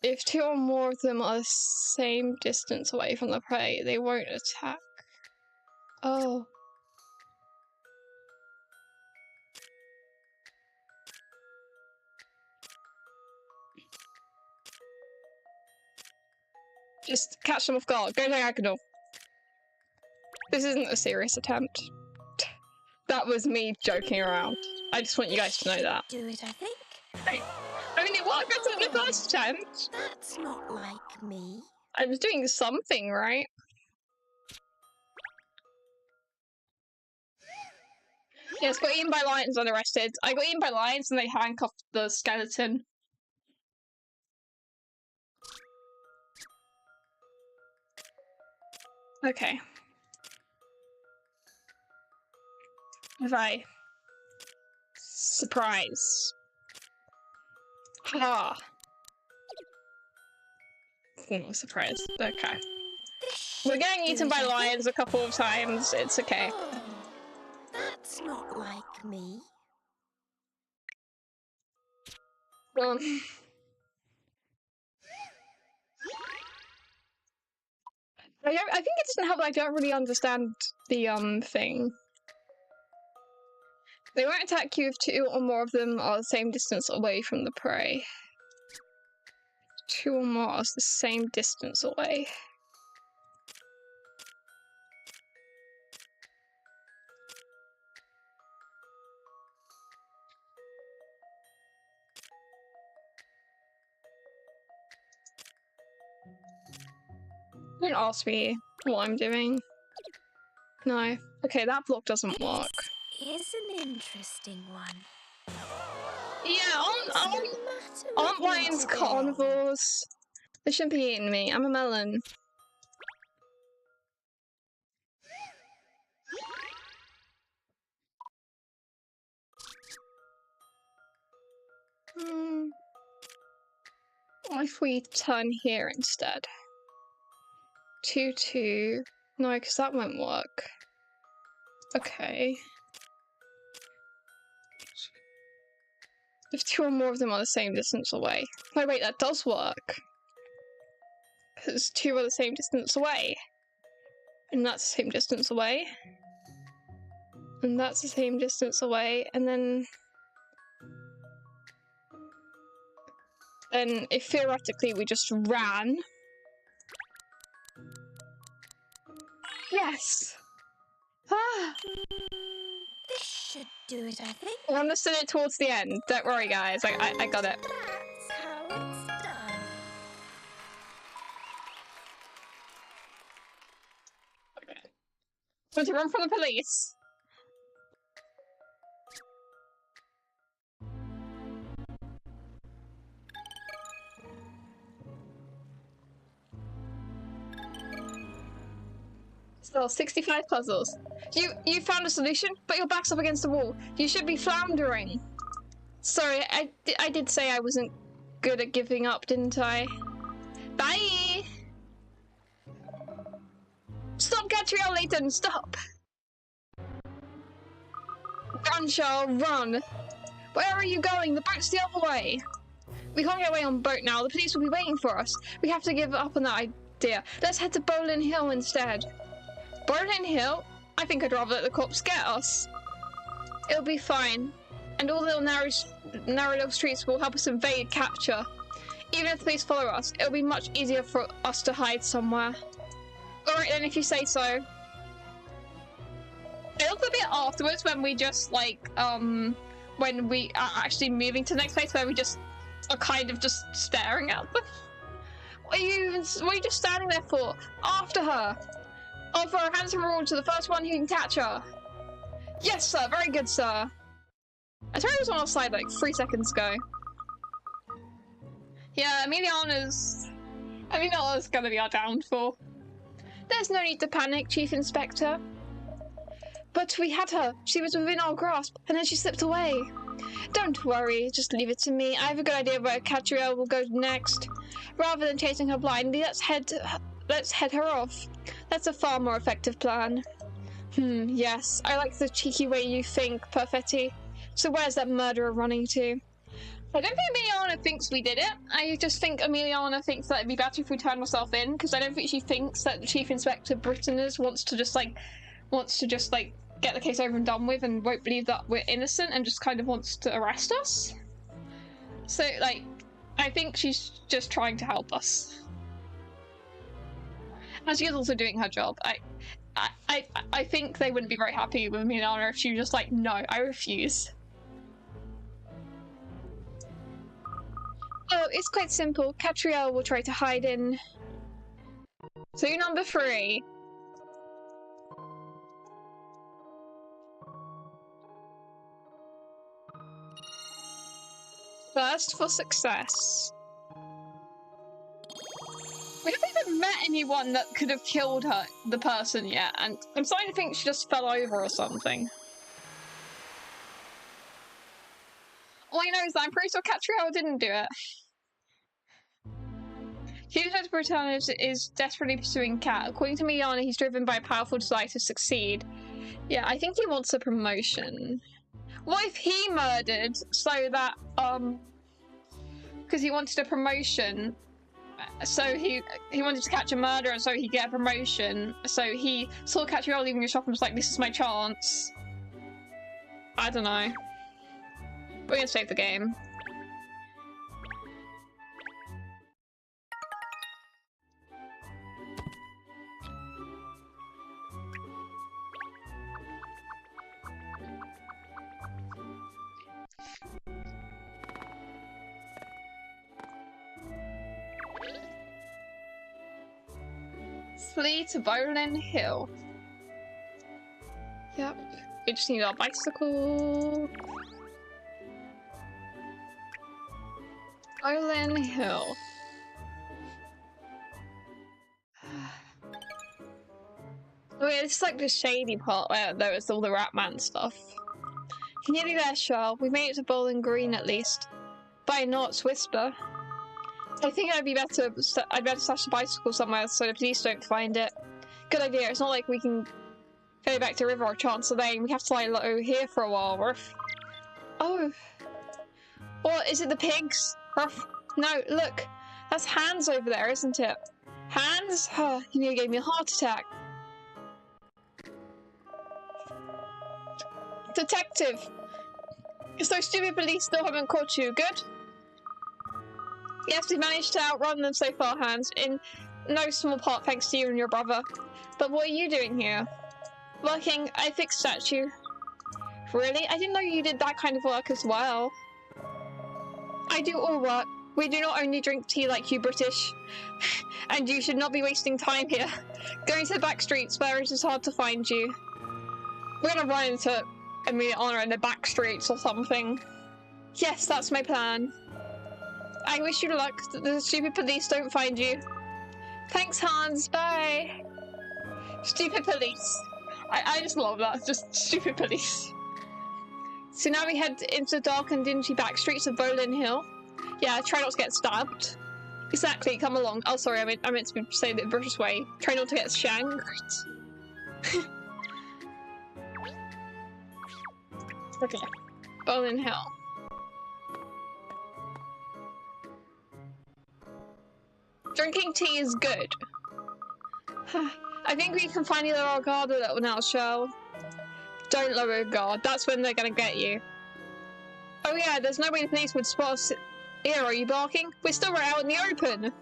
If 2 or more of them are the same distance away from the prey, they won't attack. Oh. Just catch them off guard. Go diagonal. This isn't a serious attempt. That was me joking around. I just want you guys to know that. Do it, I think. I mean, it worked better than the first attempt. That's not like me. I was doing something, right? Yes, got eaten by lions and arrested. I got eaten by lions and they handcuffed the skeleton. Okay. Surprise. Ha! Oh, surprise. Okay. We're getting eaten by lions a couple of times. It's okay. Oh, that's not like me. I think it doesn't help that I don't really understand the thing. They won't attack you if 2 or more of them are the same distance away from the prey. 2 or more are the same distance away. Don't ask me what I'm doing. No. Okay, that block doesn't work. Is an interesting one. Yeah, What's the matter aren't with you lions today? carnivores? They shouldn't be eating me. I'm a melon. What if we turn here instead? 2, 2. No, because that won't work. Okay. If 2 or more of them are the same distance away. No, wait, that does work. Because 2 are the same distance away. And that's the same distance away. And that's the same distance away. And then if theoretically we just ran. Yes! Ah! This should do it, I think. I understood it towards the end. Don't worry, guys. I got it. That's how it's done. Okay. Want to run from the police? Still 65 puzzles. You found a solution, but your back's up against the wall. You should be floundering. Sorry, I did say I wasn't good at giving up, didn't I? Bye! Stop, Katrielle, Layton, stop! Run, Charles, run! Where are you going? The boat's the other way! We can't get away on the boat now. The police will be waiting for us. We have to give up on that idea. Let's head to Bowling Hill instead. Bowling Hill? I think I'd rather let the cops get us. It'll be fine. And all the little narrow little streets will help us evade capture. Even if the police follow us, it'll be much easier for us to hide somewhere. Alright then, if you say so. It looks a bit afterwards when we just, like, when we are actually moving to the next place where we just are kind of just staring at them. What are you just standing there for? After her! Offer a handsome reward to the first one who can catch her. Yes, sir. Very good, sir. I swear it was on our side like 3 seconds ago. Yeah, Emiliana's gonna be our downfall. There's no need to panic, Chief Inspector. But we had her. She was within our grasp, and then she slipped away. Don't worry, just leave it to me. I have a good idea where Katrielle will go next. Rather than chasing her blindly, let's head her off. That's a far more effective plan. Yes. I like the cheeky way you think, Perfetti. So where's that murderer running to? I don't think Emiliana thinks we did it. I just think Emiliana thinks that it'd be better if we turned ourselves in, because I don't think she thinks that the Chief Inspector Brittoners wants to just get the case over and done with and won't believe that we're innocent and just kind of wants to arrest us. So, like, I think she's just trying to help us. And she is also doing her job. I think they wouldn't be very happy with Emiliana if she was just like, no, I refuse. Oh, it's quite simple. Katrielle will try to hide in... Clue number 3. First for success. We haven't even met anyone that could have killed the person yet, and I'm starting to think she just fell over or something. All I know is that I'm pretty sure Katrielle didn't do it. Chief Inspector Britannia is desperately pursuing Kat. According to Miliana, he's driven by a powerful desire to succeed. Yeah, I think he wants a promotion. What if he murdered so that, because he wanted a promotion, so he wanted to catch a murderer so he'd get a promotion, so he saw Katrielle leaving the shop and was like, this is my chance. I don't know. We're gonna save the game. Flee to Bowling Hill. Yep. We just need our bicycle. Bowling Hill. Oh yeah, this is like the shady part where there was all the Ratman stuff. Nearly there, Charles. We made it to Bowling Green at least. By a Knott's whisper. I think I'd better stash the bicycle somewhere so the police don't find it. Good idea. It's not like we can go back to River or Chancellor Lane. We have to lie low here for a while, Ruff. Oh. Or is it the pigs? Ruff. No, look. That's Hans over there, isn't it? Hans? Oh, you nearly gave me a heart attack. Detective. Those stupid police still haven't caught you. Good? Yes, we managed to outrun them so far, Hans. In no small part thanks to you and your brother. But what are you doing here? Working. I fixed statue. Really? I didn't know you did that kind of work as well. I do all work. We do not only drink tea like you British. And you should not be wasting time here. Going to the back streets where it is hard to find you. We're gonna run into Amelia Honor in the back streets or something. Yes, that's my plan. I wish you luck that the stupid police don't find you. Thanks, Hans. Bye. Stupid police. I just love that. Just stupid police. So now we head into the dark and dingy back streets of Bowling Hill. Yeah, try not to get stabbed. Exactly, come along. Oh, sorry, I meant to say it the British way. Try not to get shanked. Okay. Bowling Hill. Drinking tea is good. I think we can finally lower our guard a little now, Shell. Don't lower your guard. That's when they're gonna get you. Oh yeah, there's no way the police would spot us here. Are you barking? We're still right out in the open.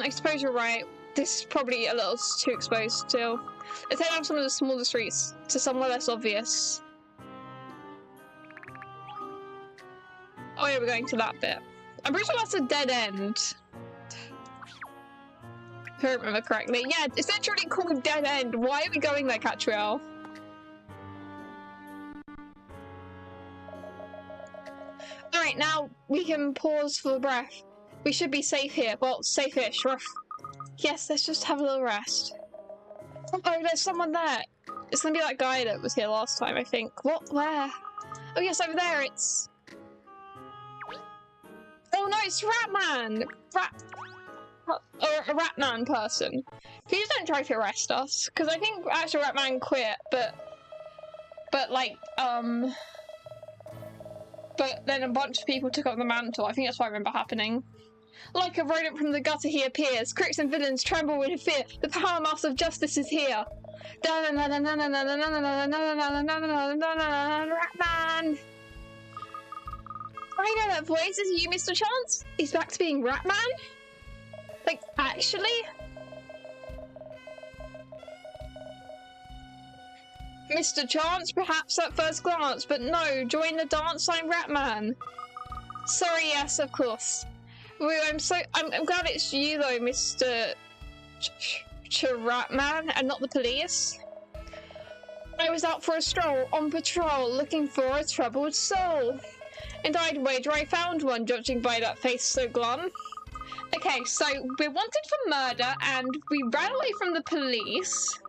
I suppose you're right. This is probably a little too exposed still. Let's head down some of the smaller streets to somewhere less obvious. Oh yeah, we're going to that bit. I'm pretty sure that's a dead end. If I remember correctly. Yeah, it's literally called Dead End. Why are we going there, Katrielle? Alright, now we can pause for the breath. We should be safe here. Well, safe-ish. Rough. Yes, let's just have a little rest. Oh, there's someone there. It's gonna be that guy that was here last time, I think. What? Where? Oh yes, over there, it's... Oh no, it's Ratman! Or a Ratman person. Please don't try to arrest us, because I think actually Ratman quit, but then a bunch of people took up the mantle. I think that's what I remember happening. Like a rodent from the gutter he appears. Crooks and villains tremble with fear. The power master of justice is here. Ratman! I know that voice. Is it you, Mr. Chance? He's back to being Ratman? Like, actually? Mr. Chance, perhaps at first glance, but no, join the dance, I'm Ratman. Sorry, yes, of course. I'm glad it's you though, Mr. Ratman, and not the police. I was out for a stroll, on patrol, looking for a troubled soul. And I'd wager I found one, judging by that face so glum. Okay, so we're wanted for murder, and we ran away from the police.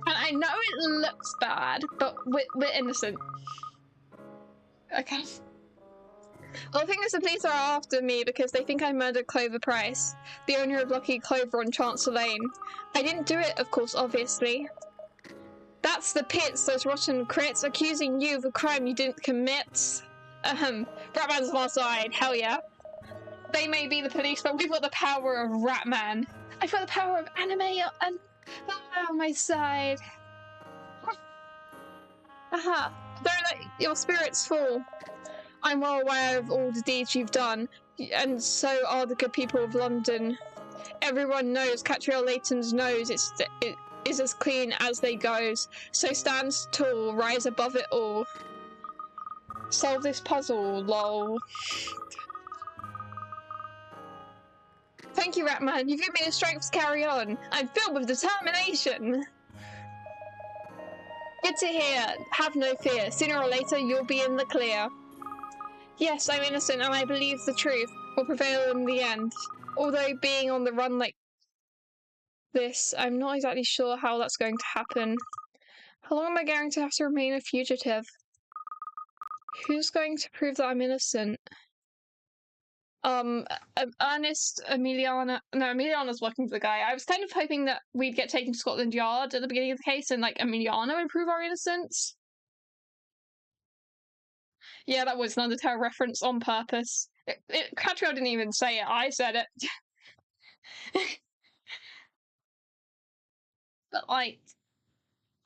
And I know it looks bad, but we're innocent. Okay. Well, the thing is, the police are after me because they think I murdered Clover Price, the owner of Lucky Clover on Chancellor Lane. I didn't do it, of course, obviously. That's the pits, those rotten crits, accusing you of a crime you didn't commit. Ratman's on our side, hell yeah. They may be the police, but we've got the power of Ratman. I've got the power of anime and on my side. Aha. Don't let your spirits fall. I'm well aware of all the deeds you've done, and so are the good people of London. Everyone knows Katrielle Layton's nose it is as clean as they goes, so stand tall, rise above it all. Solve this puzzle, lol. Thank you, Ratman. You've given me the strength to carry on. I'm filled with determination. Good to hear. Have no fear. Sooner or later, you'll be in the clear. Yes, I'm innocent, and I believe the truth will prevail in the end. Although being on the run like this, I'm not exactly sure how that's going to happen. How long am I going to have to remain a fugitive? Who's going to prove that I'm innocent? Ernest, Emiliana's working for the guy. I was kind of hoping that we'd get taken to Scotland Yard at the beginning of the case and, like, Emiliana would prove our innocence. Yeah, that was an Undertale reference on purpose. Katrielle didn't even say it, I said it. But, like,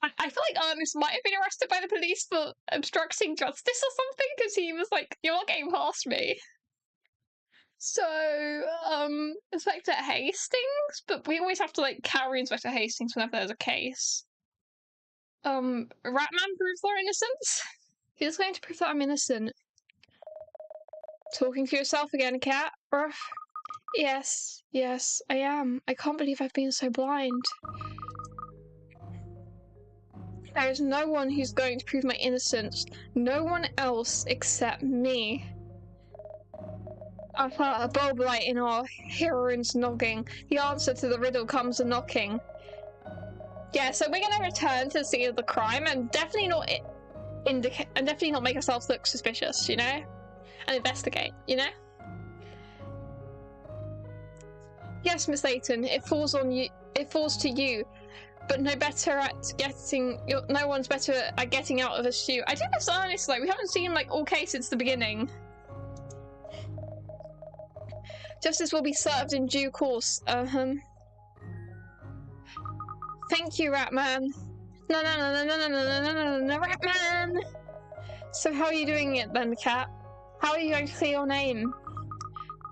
I feel like Ernest might have been arrested by the police for obstructing justice or something, because he was like, you're not getting past me. So, Inspector Hastings? But we always have to, like, carry Inspector Hastings whenever there's a case. Ratman proves our innocence? Who's going to prove that I'm innocent? Talking to yourself again, Cat? Yes, I am. I can't believe I've been so blind. There is no one who's going to prove my innocence. No one else except me. I felt a bulb light in our heroine's noggin. The answer to the riddle comes a knocking. Yeah, so we're gonna return to the scene of the crime and definitely not make ourselves look suspicious, you know? And investigate, you know? Yes, Miss Layton, it falls to you. But no one's better at getting out of a shoe. I think that's honest, like, we haven't seen, like, all case since the beginning. Justice will be served in due course, Thank you, Ratman. No, Ratman! So how are you doing it then, Cat? How are you going to clear your name?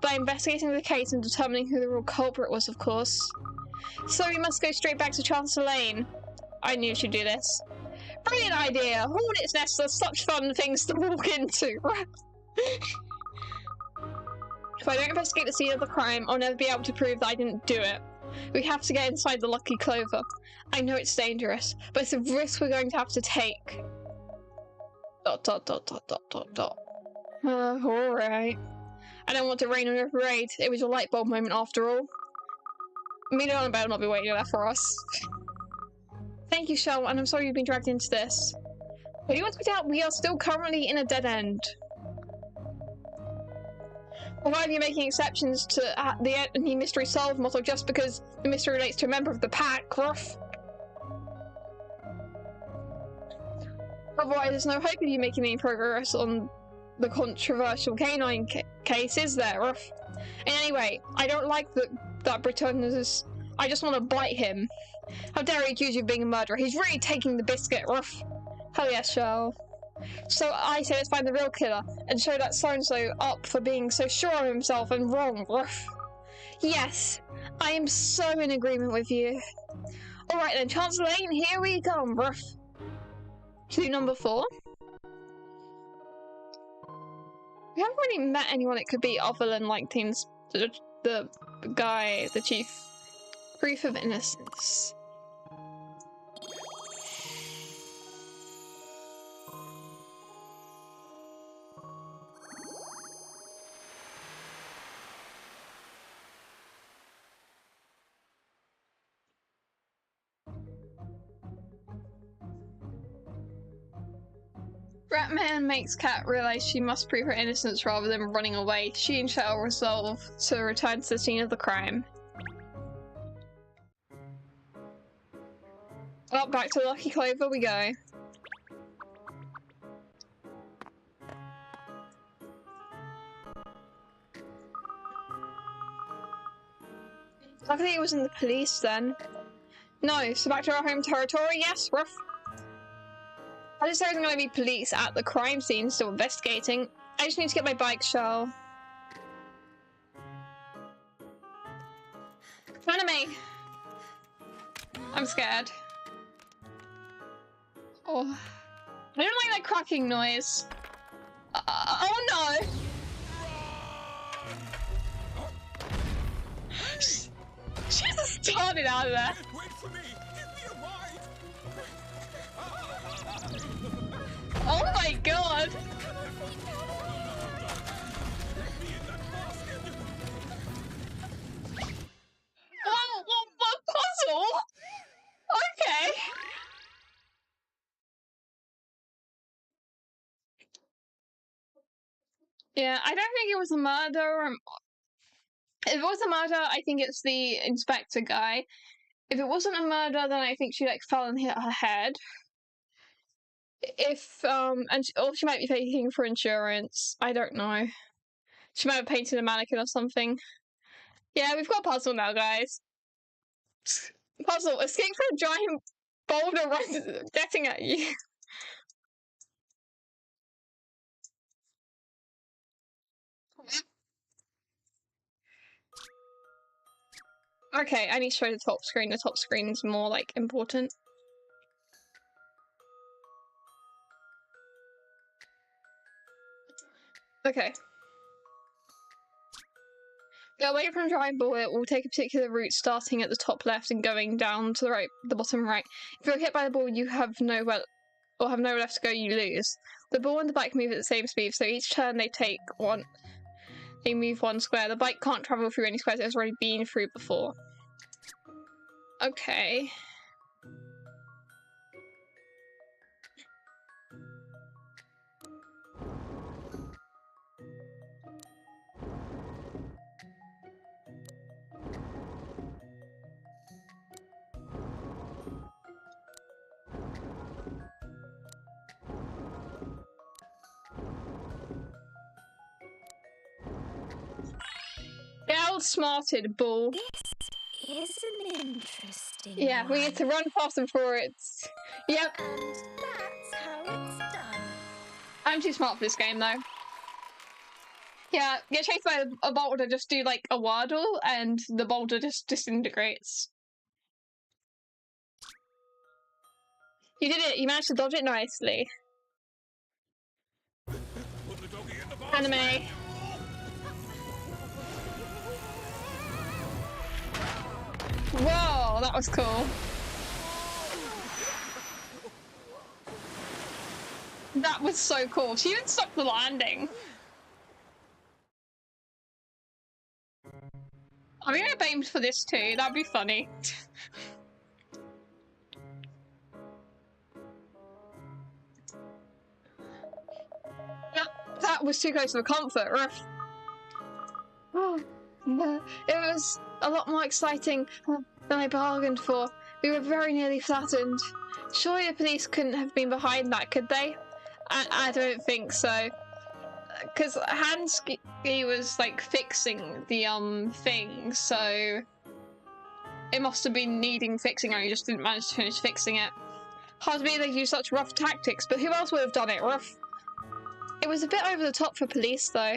By investigating the case and determining who the real culprit was, of course. So we must go straight back to Chancellor Lane. I knew she'd do this. Brilliant idea! Hornet's nests are such fun things to walk into. If I don't investigate the scene of the crime, I'll never be able to prove that I didn't do it. We have to get inside the Lucky Clover. I know it's dangerous, but it's a risk we're going to have to take. ... Alright. I don't want to rain on your parade. It was a light bulb moment after all. Millionaires better not be waiting there for us. Thank you, Shell, and I'm sorry you've been dragged into this. But you want to point out we are still currently in a dead end. Or why are you making exceptions to the mystery solved motto just because the mystery relates to a member of the pack, Ruff? Otherwise, there's no hope of you making any progress on the controversial canine case, is there, Ruff? And anyway, I don't like that Britton's. I just want to bite him. How dare he accuse you of being a murderer? He's really taking the biscuit, Ruff. Hell yes, Shell. So I say let's find the real killer and show that so-and-so up for being so sure of himself and wrong, Ruff. Yes, I am so in agreement with you. Alright then, Chancellor Lane, here we come, Ruff. Clue number 4. We haven't really met anyone it could be other than, like, the guy, the chief. Proof of innocence. Ratman makes Cat realise she must prove her innocence rather than running away. She and Shell resolve to return to the scene of the crime. Well, back to Lucky Clover we go. Luckily it wasn't the police then. No, so back to our home territory, yes, Ruff. I just heard there's going to be police at the crime scene still investigating. I just need to get my bike shell. Anime! I'm scared. Oh. I don't like that cracking noise. Oh no! She just started out of there. Wait for me! Give me a ride! Oh my god! What puzzle? Okay. Yeah, I don't think it was a murder. If it was a murder, I think it's the inspector guy. If it wasn't a murder, then I think she like fell and hit her head. Or she might be paying for insurance. I don't know. She might have painted a mannequin or something. Yeah, we've got a puzzle now, guys. Puzzle: escape from a giant boulder getting at you. Okay, I need to show the top screen. The top screen is more like important. Okay. Go away from drawing bullet. We'll take a particular route starting at the top left and going down to the bottom right. If you're hit by the ball, you have nowhere left to go, you lose. The ball and the bike move at the same speed, so each turn they move one square. The bike can't travel through any squares it has already been through before. Okay. Get outsmarted, bull. This is an interesting Yeah, we need to run fast and for it. Yep. And that's how it's done. I'm too smart for this game, though. Yeah, get chased by a boulder, just do like a waddle, and the boulder just disintegrates. You did it! You managed to dodge it nicely. Anime. Whoa, that was cool. That was so cool. She even stopped the landing. I'm gonna get aimed for this too. That'd be funny. That was too close for comfort. Ruff. It was a lot more exciting than I bargained for. We were very nearly flattened. Surely the police couldn't have been behind that, could they? I don't think so. Because Hansky was like fixing the thing, so it must have been needing fixing, or he just didn't manage to finish fixing it. Hard to believe they used such rough tactics, but who else would have done it? Rough. It was a bit over the top for police, though.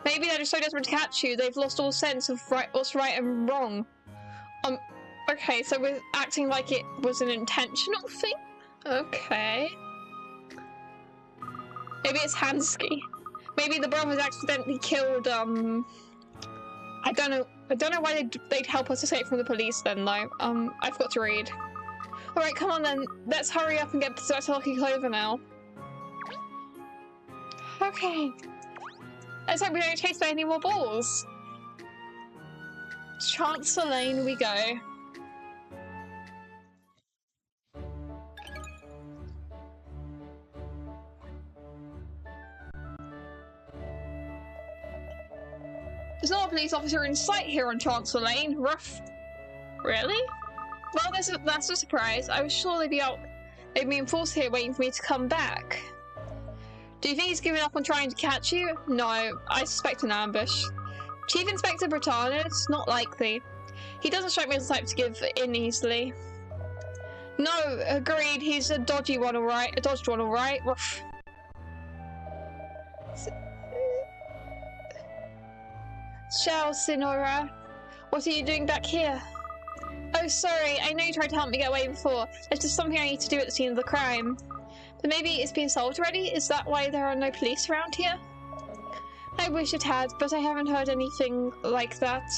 Maybe they're just so desperate to catch you, they've lost all sense of what's right and wrong. Okay, so we're acting like it was an intentional thing? Okay. Maybe it's Hansky. Maybe the brothers accidentally killed, I don't know why they'd help us escape from the police then, though. I forgot to read. Alright, come on then. Let's hurry up and get to Lucky Clover now. Okay. Let's hope we don't get chased by any more balls. Chancellor Lane we go. There's not a police officer in sight here on Chancellor Lane. Rough. Really? Well, that's a surprise. I was sure they'd be enforced here waiting for me to come back. Do you think he's given up on trying to catch you? No, I suspect an ambush. Chief Inspector Britannia? It's not likely. He doesn't strike me as the type to give in easily. No, agreed. He's a dodgy one, alright. A dodged one, alright. Ciao, Sinora. What are you doing back here? Oh, sorry. I know you tried to help me get away before. There's just something I need to do at the scene of the crime. But maybe it's been solved already? Is that why there are no police around here? I wish it had, but I haven't heard anything like that.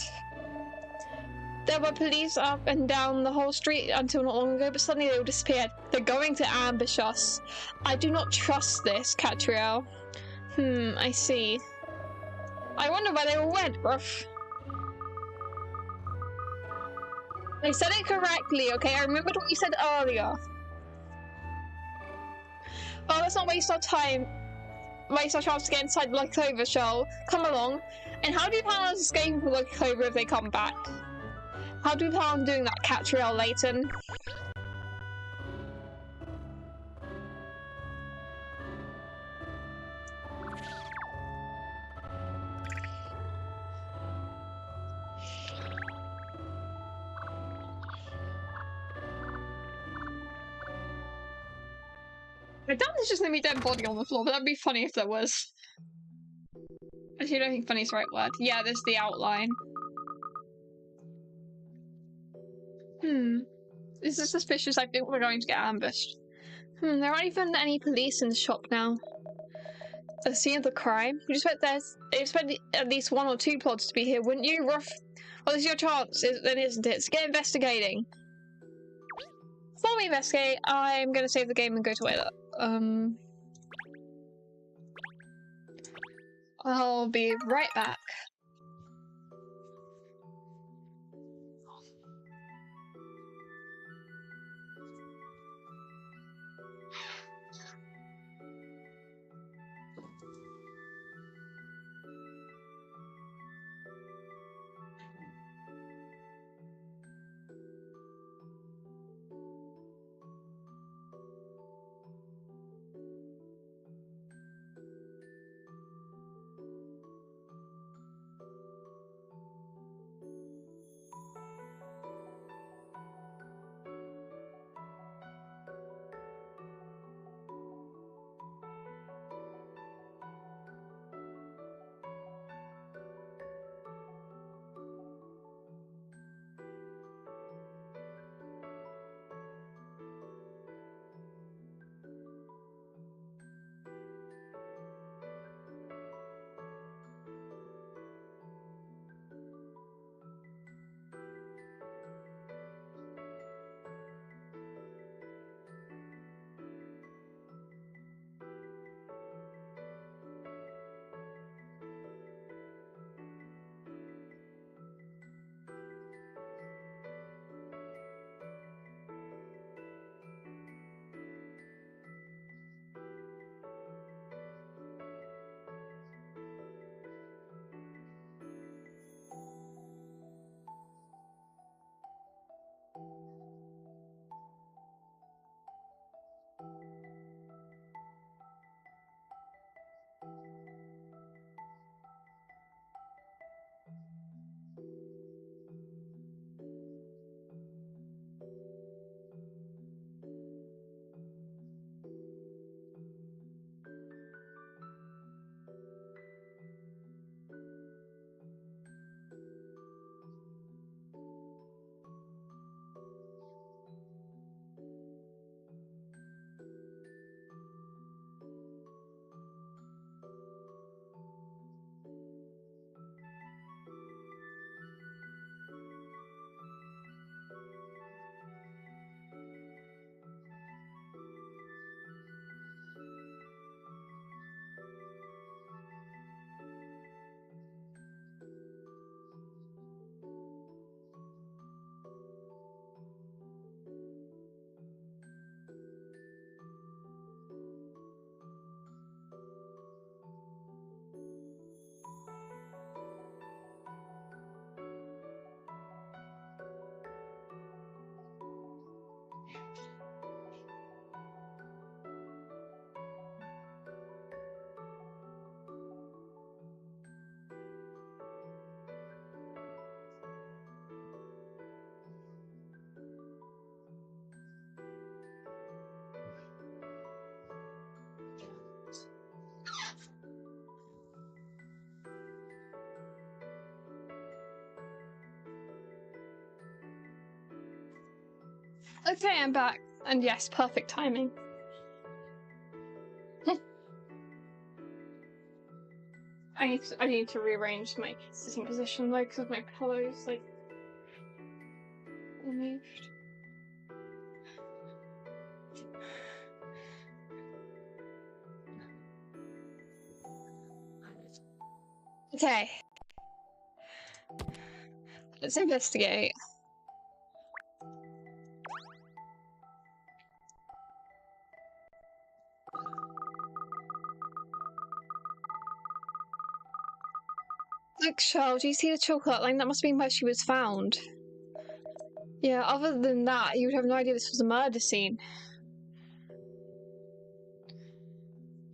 There were police up and down the whole street until not long ago, but suddenly they all disappeared. They're going to ambush us. I do not trust this, Katrielle. I see. I wonder where they all went, bruv. I said it correctly, okay? I remembered what you said earlier. Oh, let's not waste our time. Waste our chance to get inside the Lucky Clover shell. Come along. And how do you plan on escaping from the Lucky Clover if they come back? How do you plan on doing that, Katrielle, Layton? I doubt there's just gonna be a dead body on the floor, but that'd be funny if there was. Actually, I don't think funny is the right word. Yeah, there's the outline. This is suspicious. I think we're going to get ambushed. There aren't even any police in the shop now. The scene of the crime? You expect at least 1 or 2 pods to be here, wouldn't you, Ruff? Well, this is your chance, then isn't it? So get investigating. Before we investigate, I'm gonna save the game and go to toilet. I'll be right back. Okay, I'm back. And yes, perfect timing. I need to rearrange my sitting position though, because my pillow's like all moved. Okay. Let's investigate. Look, Charles, do you see the chocolate line? That must be where she was found. Yeah, other than that, you would have no idea this was a murder scene.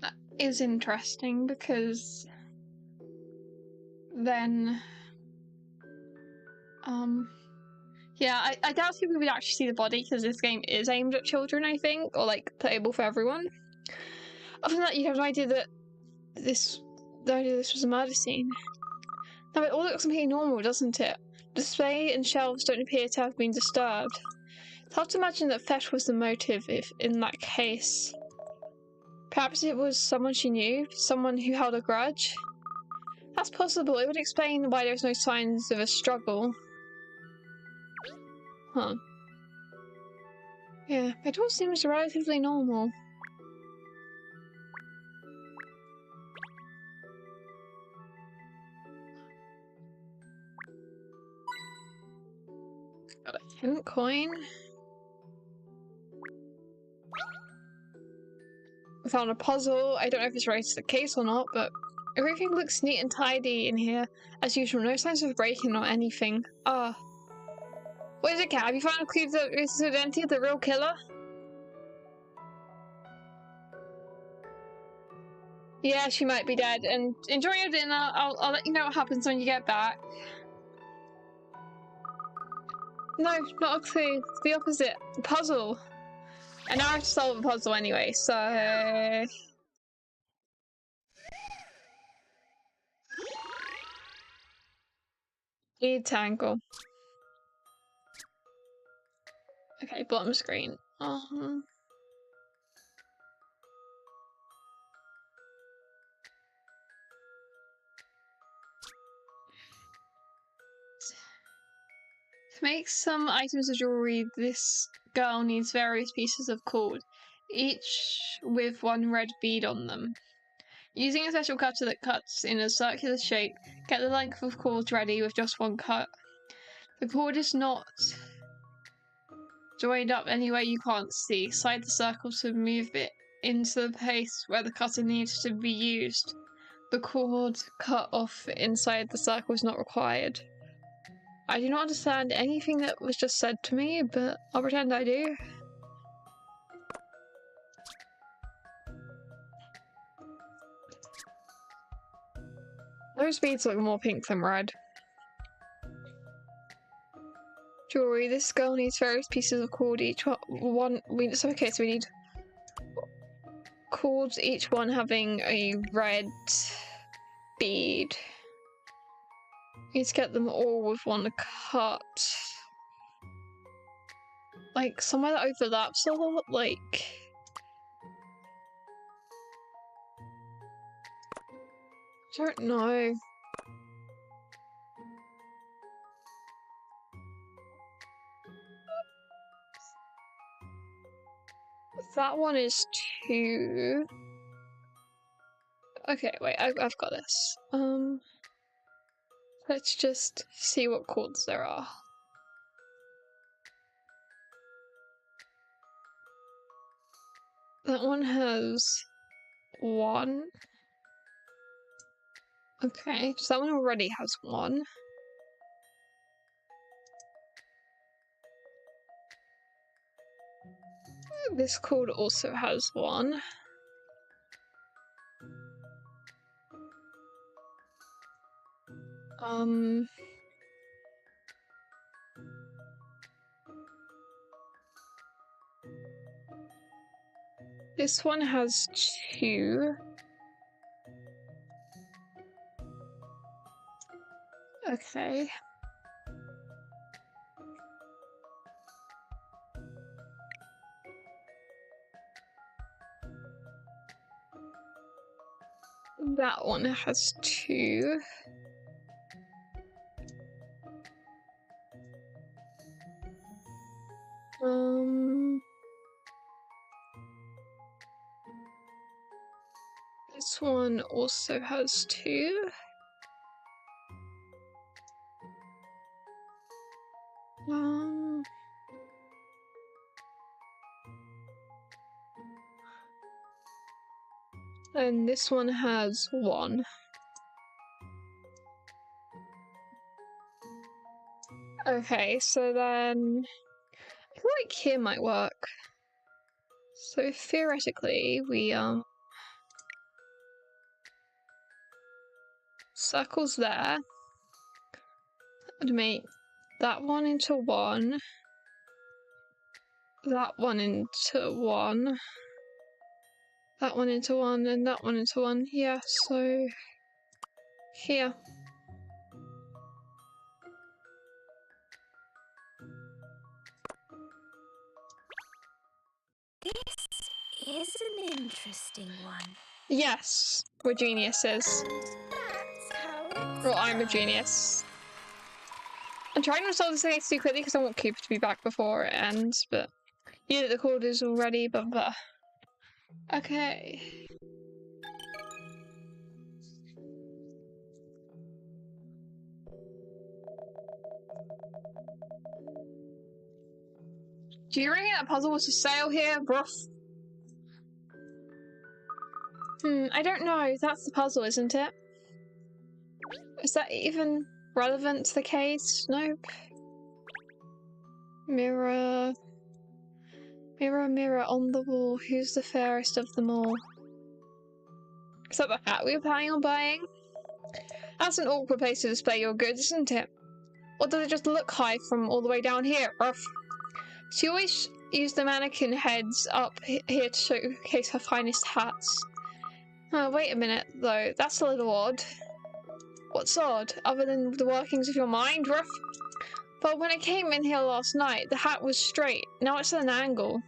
That is interesting because then, yeah, I doubt people would actually see the body because this game is aimed at children, I think, or like playable for everyone. Other than that, you have no idea that this was a murder scene. No, it all looks completely normal, doesn't it? Display and shelves don't appear to have been disturbed. It's hard to imagine that theft was the motive if, in that case. Perhaps it was someone she knew, someone who held a grudge. That's possible. It would explain why there's no signs of a struggle. Huh. Yeah, it all seems relatively normal. Got a hint coin. I found a puzzle. I don't know if it's related to the case or not, but everything looks neat and tidy in here. As usual, no signs of breaking or anything. Ah. What is it, Cat? Have you found a clue that is the identity of the real killer? Yeah, she might be dead. And enjoy your dinner. I'll let you know what happens when you get back. No, not a clue. It's the opposite. A puzzle. And now I have to solve a puzzle anyway, so... Lead tangle. Okay, bottom screen. To make some items of jewelry, this girl needs various pieces of cord, each with one red bead on them. Using a special cutter that cuts in a circular shape, get the length of cord ready with just one cut. The cord is not joined up anywhere you can't see. Slide the circle to move it into the place where the cutter needs to be used. The cord cut off inside the circle is not required. I do not understand anything that was just said to me, but I'll pretend I do. Those beads look more pink than red. Jewelry. This girl needs various pieces of cord, each one. Okay, so we need cords, each one having a red bead. We need to get them all with one cut. Like, somewhere that overlaps a lot, like... I don't know. That one is 2. Okay, wait, I've got this. Let's just see what chords there are. That one has 1. Okay, so that one already has 1. This chord also has 1. This one has 2. Okay. That one has 2. This one also has 2. And this one has 1. Okay, so then I feel like here might work. So theoretically, we circles there. I'd make that one into 1. That one into 1. That one into 1, and that one into 1. Yeah, so here. This is an interesting one. Yes, we're geniuses. That's how it's Well, I'm a done. genius. I'm trying to solve this case too quickly because I want Cooper to be back before it ends, but yeah, the code is already, blah blah. Okay. Do you reckon that puzzle was a sale here, bruh? I don't know. That's the puzzle, isn't it? Is that even relevant to the case? Nope. Mirror. Mirror, mirror on the wall, who's the fairest of them all? Is that the hat we were planning on buying? That's an awkward place to display your goods, isn't it? Or does it just look high from all the way down here? Rough. She always used the mannequin heads up here to showcase her finest hats. Oh, wait a minute, though. That's a little odd. What's odd, other than the workings of your mind, Ruff? But when I came in here last night, the hat was straight. Now it's at an angle.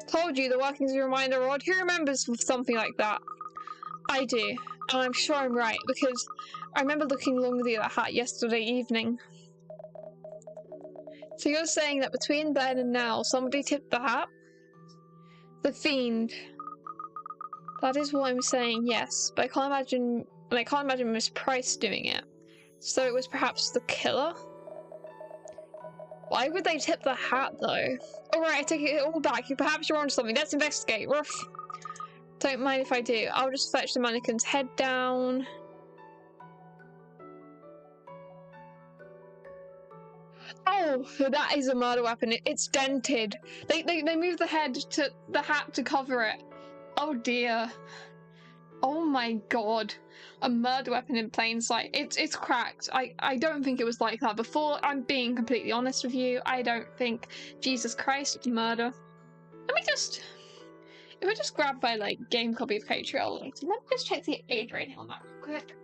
Told you the workings of your mind are odd. Who remembers something like that? I do, and I'm sure I'm right, because I remember looking longingly at that hat yesterday evening. So you're saying that between then and now, somebody tipped the hat? The fiend. That is what I'm saying, yes, but I can't imagine Miss Price doing it. So it was perhaps the killer? Why would they tip the hat, though? Alright, I take it all back. Perhaps you're onto something. Let's investigate. Ruff. Don't mind if I do. I'll just fetch the mannequin's head down. Oh, that is a murder weapon. It's dented. They moved the hat to cover it. Oh dear. Oh my god. A murder weapon in plain sight. It's cracked. I don't think it was like that before. I'm being completely honest with you. I don't think. Jesus Christ, murder. If I just grab my game copy of Katrielle, let me just check the age rating on that real quick.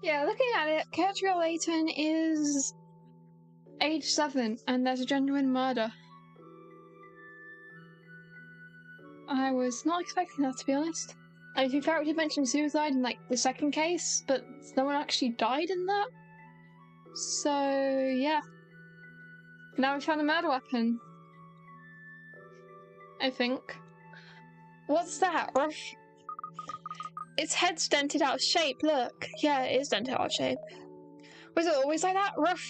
Yeah, looking at it, Katrielle Layton is age 7, and there's a genuine murder. I was not expecting that, to be honest. And to be fair, it mentioned suicide in like the second case, but no one actually died in that. So yeah. Now we found a murder weapon. I think. What's that? Its head's dented out of shape, look. Yeah, it is dented out of shape. Was it always like that? Rough?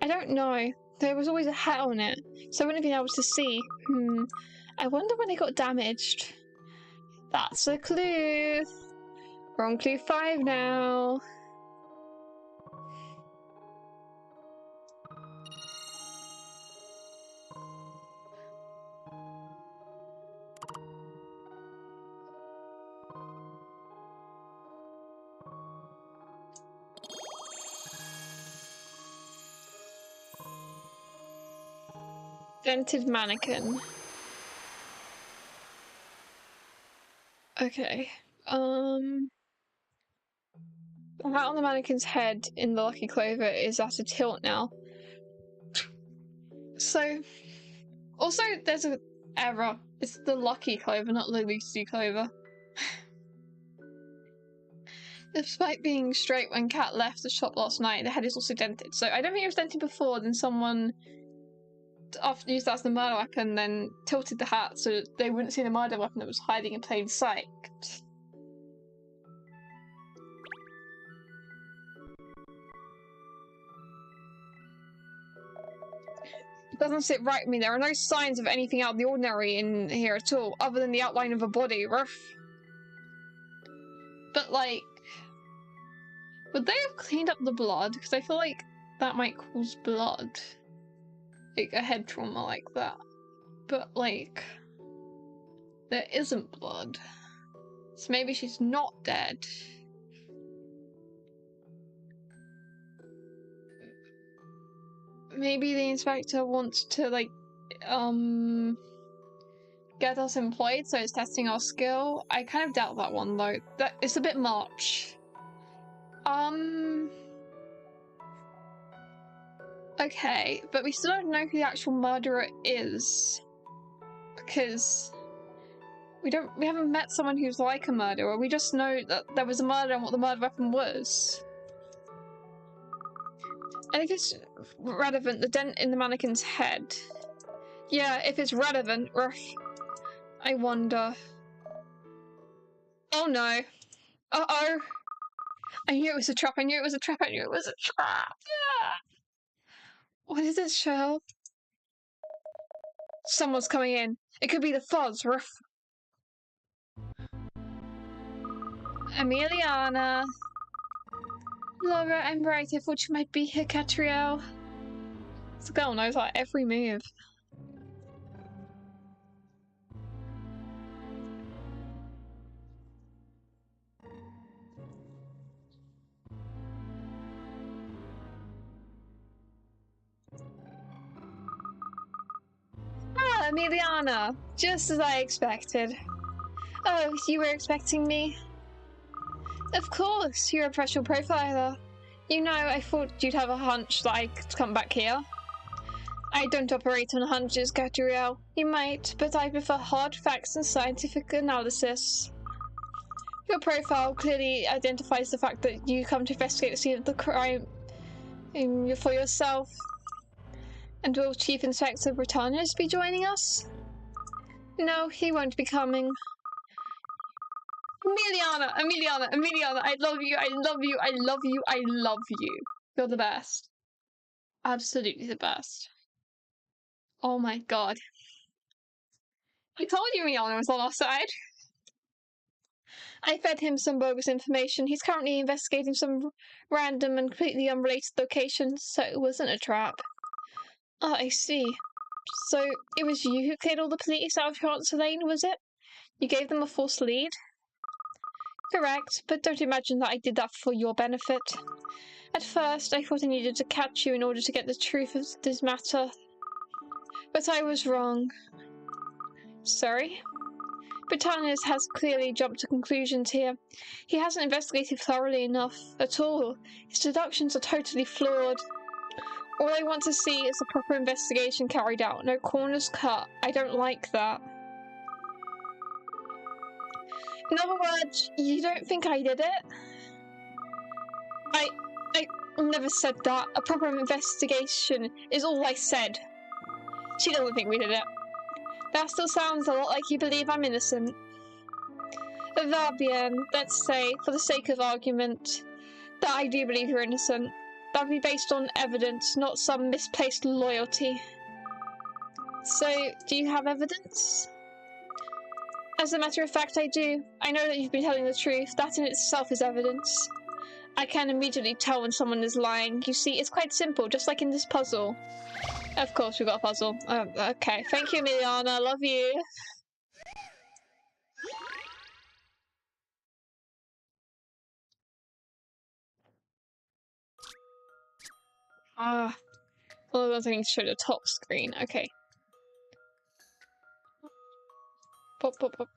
I don't know. There was always a hat on it, so I wouldn't have been able to see. I wonder when it got damaged. That's a clue. We're on clue 5 now. Dented mannequin. Okay. The hat on the mannequin's head in the Lucky Clover is at a tilt now. So, also there's an error. It's the Lucky Clover, not the Lucy Clover. Despite being straight when Kat left the shop last night, the head is also dented. So I don't think it was dented before, then someone after used that as the murder weapon, then tilted the hat so they wouldn't see the murder weapon that was hiding in plain sight. It doesn't sit right with me. There are no signs of anything out of the ordinary in here at all, other than the outline of a body. Rough. But like, would they have cleaned up the blood? Because I feel like that might cause blood. Like a head trauma like that. But like, there isn't blood. So maybe she's not dead. Maybe the inspector wants to like, get us employed, so it's testing our skill. I kind of doubt that one though. That it's a bit much. Okay, but we still don't know who the actual murderer is. Because we haven't met someone who's like a murderer. We just know that there was a murder and what the murder weapon was. And if it's relevant, the dent in the mannequin's head. Yeah, if it's relevant, I wonder. Oh no. Uh-oh. I knew it was a trap, I knew it was a trap, I knew it was a trap. What is it, Shell? Someone's coming in. It could be the fuzz. Emiliana. Laura, I'm right. I thought you might be here, Katrielle. This girl knows like every move. Ah, Emiliana! Just as I expected. Oh, you were expecting me? Of course, you're a professional profiler. You know, I thought you'd have a hunch that I could come back here. I don't operate on hunches, Katrielle. You might, but I prefer hard facts and scientific analysis. Your profile clearly identifies the fact that you come to investigate the scene of the crime for yourself. And will Chief Inspector Britannius be joining us? No, he won't be coming. Emiliana, I love you, I love you, I love you, I love you. You're the best. Absolutely the best. Oh my god. I told you Emiliana was on our side. I fed him some bogus information. He's currently investigating some random and completely unrelated locations, so it wasn't a trap. Ah, I see. So, it was you who cleared all the police out of Chancery Lane, was it? You gave them a false lead? Correct, but don't imagine that I did that for your benefit. At first, I thought I needed to catch you in order to get the truth of this matter. But I was wrong. Sorry? Britannius has clearly jumped to conclusions here. He hasn't investigated thoroughly enough at all. His deductions are totally flawed. All I want to see is a proper investigation carried out, no corners cut. I don't like that. In other words, you don't think I did it? I never said that. A proper investigation is all I said. She doesn't think we did it. That still sounds a lot like you believe I'm innocent. Va bien, let's say, for the sake of argument, that I do believe you're innocent. That'd be based on evidence, not some misplaced loyalty. So, do you have evidence? As a matter of fact, I do. I know that you've been telling the truth. That in itself is evidence. I can immediately tell when someone is lying. You see, it's quite simple, just like in this puzzle. Of course, we got a puzzle. Okay, thank you, Miliana. Love you. Well, I was going to show the top screen. Okay. Pop, pop, pop.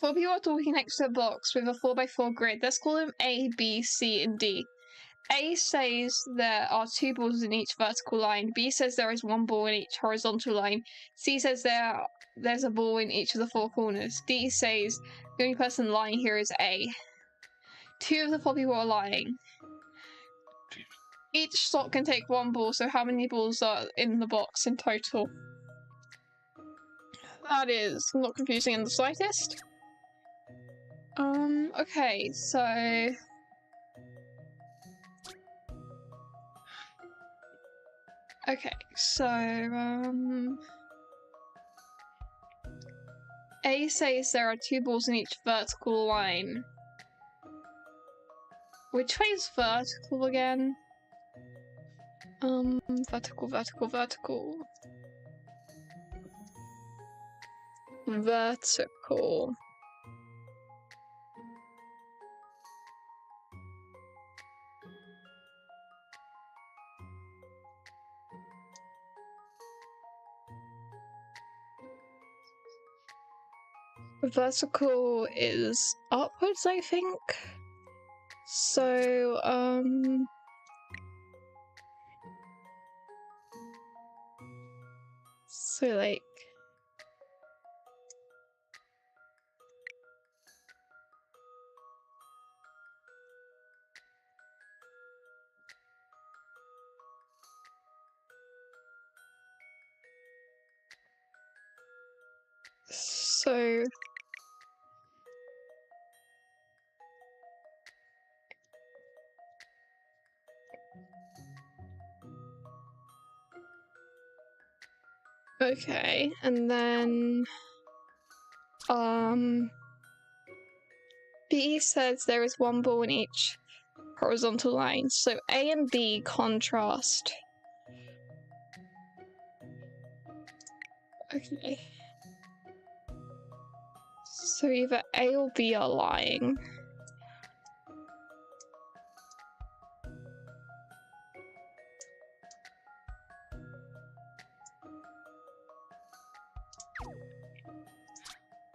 4 people are talking next to a box with a 4x4 grid. Let's call them A, B, C, and D. A says there are 2 balls in each vertical line. B says there is 1 ball in each horizontal line. C says there's a ball in each of the 4 corners. D says the only person lying here is A. 2 of the 4 people are lying. Each slot can take 1 ball, so how many balls are in the box in total? That is not confusing in the slightest. Okay, so... Okay, so, A says there are 2 balls in each vertical line. Which way is vertical again? Vertical, vertical, vertical. Vertical. Vertical is upwards, I think. So, so like... So... Okay, and then... B says there is 1 ball in each horizontal line, so A and B contrast. Okay. So either A or B are lying.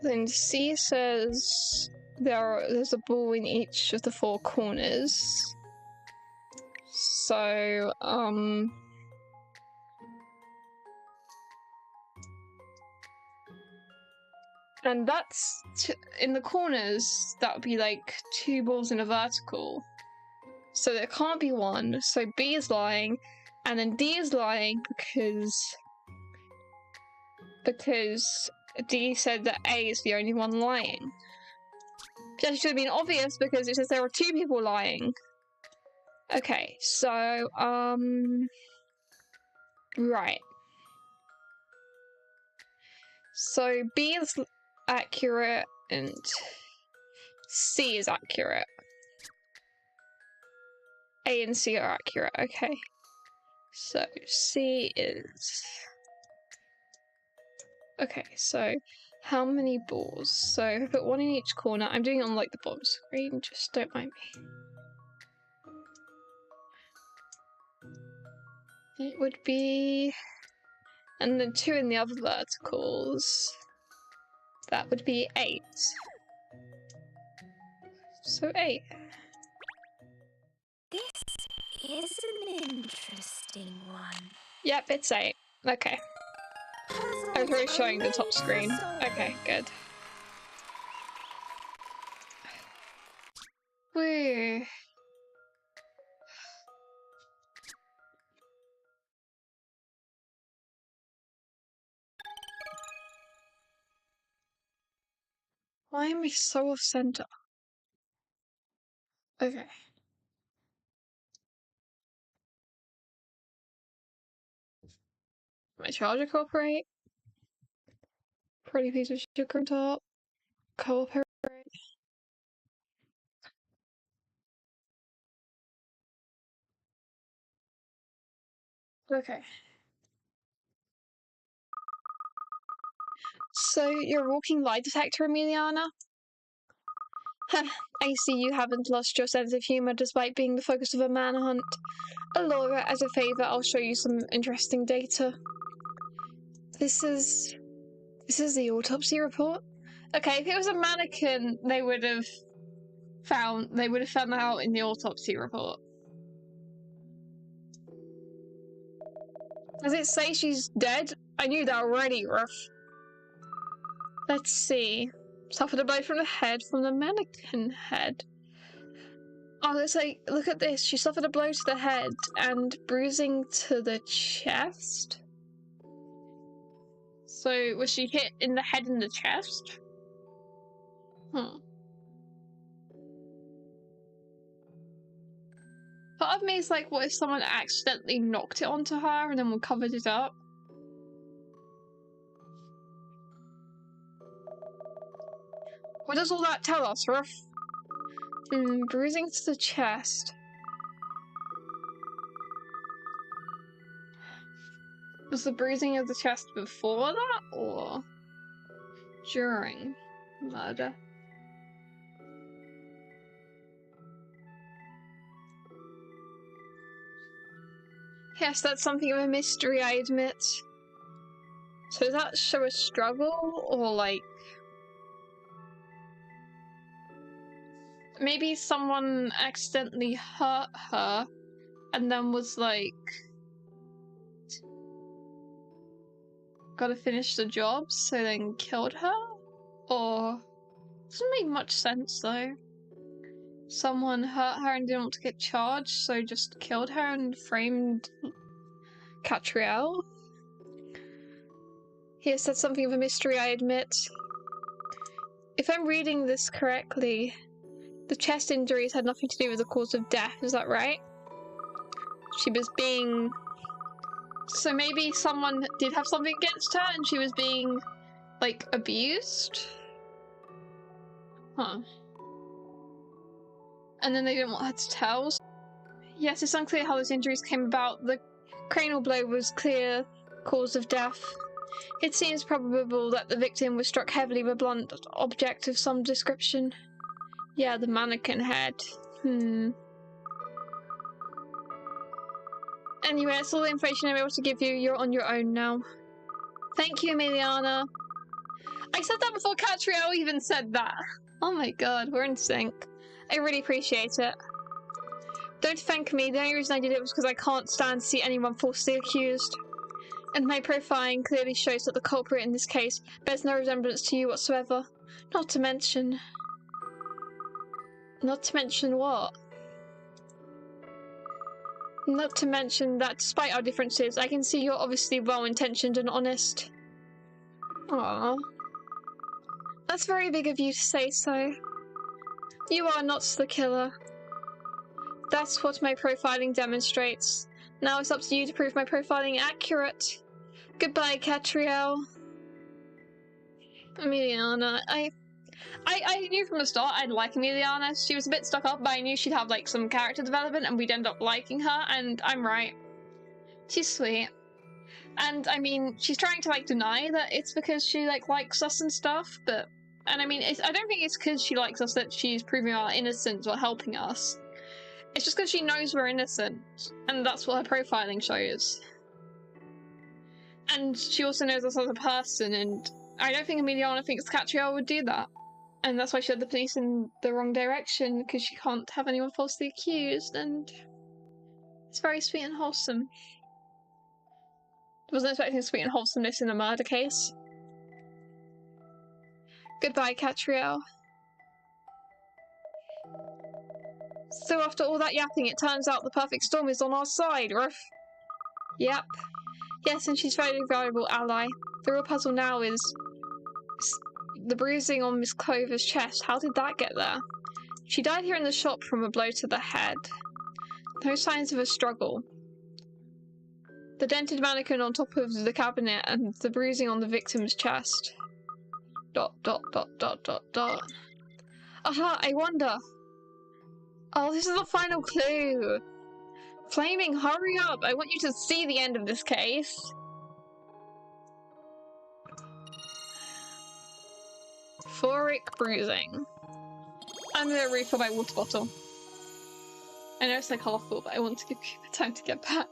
Then C says there's a ball in each of the 4 corners. So, and that's in the corners, that would be like 2 balls in a vertical. So there can't be 1. So B is lying, and then D is lying because D said that A is the only one lying. That should have been obvious because it says there are 2 people lying. Okay, so, right. So B is accurate and C is accurate. A and C are accurate, okay. So C is... Okay, so how many balls? So if I put 1 in each corner, I'm doing it on like the bottom screen, just don't mind me. It would be And then 2 in the other verticals. That would be 8. So 8. This is an interesting one. Yep, it's 8. Okay. I was already showing the top screen. Okay, good. Woo. Why am I so off center? Okay. My charger cooperate. Pretty piece of sugar on top. Cooperate. Okay. So you're a walking lie detector, Emiliana? I see you haven't lost your sense of humor despite being the focus of a manhunt. Alora, as a favor, I'll show you some interesting data. This is the autopsy report. Okay, if it was a mannequin, they would have found that out in the autopsy report. Does it say she's dead? I knew that already, Ruff. Let's see. Suffered a blow from the head from the mannequin head. Oh, let's say, look at this. She suffered a blow to the head and bruising to the chest. So, was she hit in the head and the chest? Part of me is like, what if someone accidentally knocked it onto her and then we covered it up? What does all that tell us, Ruff? Bruising to the chest. Was the bruising of the chest before that, or during murder? Yes, that's something of a mystery, I admit. So does that show a struggle, or like... maybe someone accidentally hurt her, and then was like... gotta finish the job, so then killed her? Or... doesn't make much sense, though. Someone hurt her and didn't want to get charged, so just killed her and framed Katrielle? Yes, that's something of a mystery, I admit. If I'm reading this correctly, the chest injuries had nothing to do with the cause of death, is that right? She was being... so maybe someone did have something against her and she was being, like, abused? Huh. And then they didn't want her to tell? Yes, it's unclear how those injuries came about. The cranial blow was clear cause of death. It seems probable that the victim was struck heavily with a blunt object of some description. Yeah, the mannequin head. Anyway, that's all the information I'm able to give you. You're on your own now. Thank you, Emiliana. I said that before Katrielle even said that. Oh my god, we're in sync. I really appreciate it. Don't thank me. The only reason I did it was because I can't stand to see anyone falsely accused. And my profiling clearly shows that the culprit in this case bears no resemblance to you whatsoever. Not to mention... not to mention what? Not to mention that despite our differences, I can see you're obviously well-intentioned and honest. Aww. That's very big of you to say so. You are not the killer. That's what my profiling demonstrates. Now it's up to you to prove my profiling accurate. Goodbye, Katrielle. Emiliana, I knew from the start I'd like Emiliana. She was a bit stuck up, but I knew she'd have, like, some character development and we'd end up liking her, and I'm right. She's sweet. And, I mean, she's trying to, like, deny that it's because she, like, likes us and stuff, but... and, I mean, I don't think it's because she likes us that she's proving our innocence or helping us. It's just because she knows we're innocent, and that's what her profiling shows. And she also knows us as a person, and I don't think Emiliana thinks Katrielle would do that. And that's why she led the police in the wrong direction, because she can't have anyone falsely accused, and it's very sweet and wholesome. Wasn't expecting sweet and wholesomeness in a murder case. Goodbye, Katrielle. So after all that yapping, it turns out the perfect storm is on our side, Ruff. Yep. Yes, and she's a very valuable ally. The real puzzle now is the bruising on Miss Clover's chest. How did that get there? She died here in the shop from a blow to the head. No signs of a struggle. The dented mannequin on top of the cabinet and the bruising on the victim's chest. ... Aha, I wonder. Oh, this is the final clue. Flaming, hurry up! I want you to see the end of this case. Phoric bruising. I'm gonna refill my water bottle. I know it's like colourful, but I want to give you time to get back.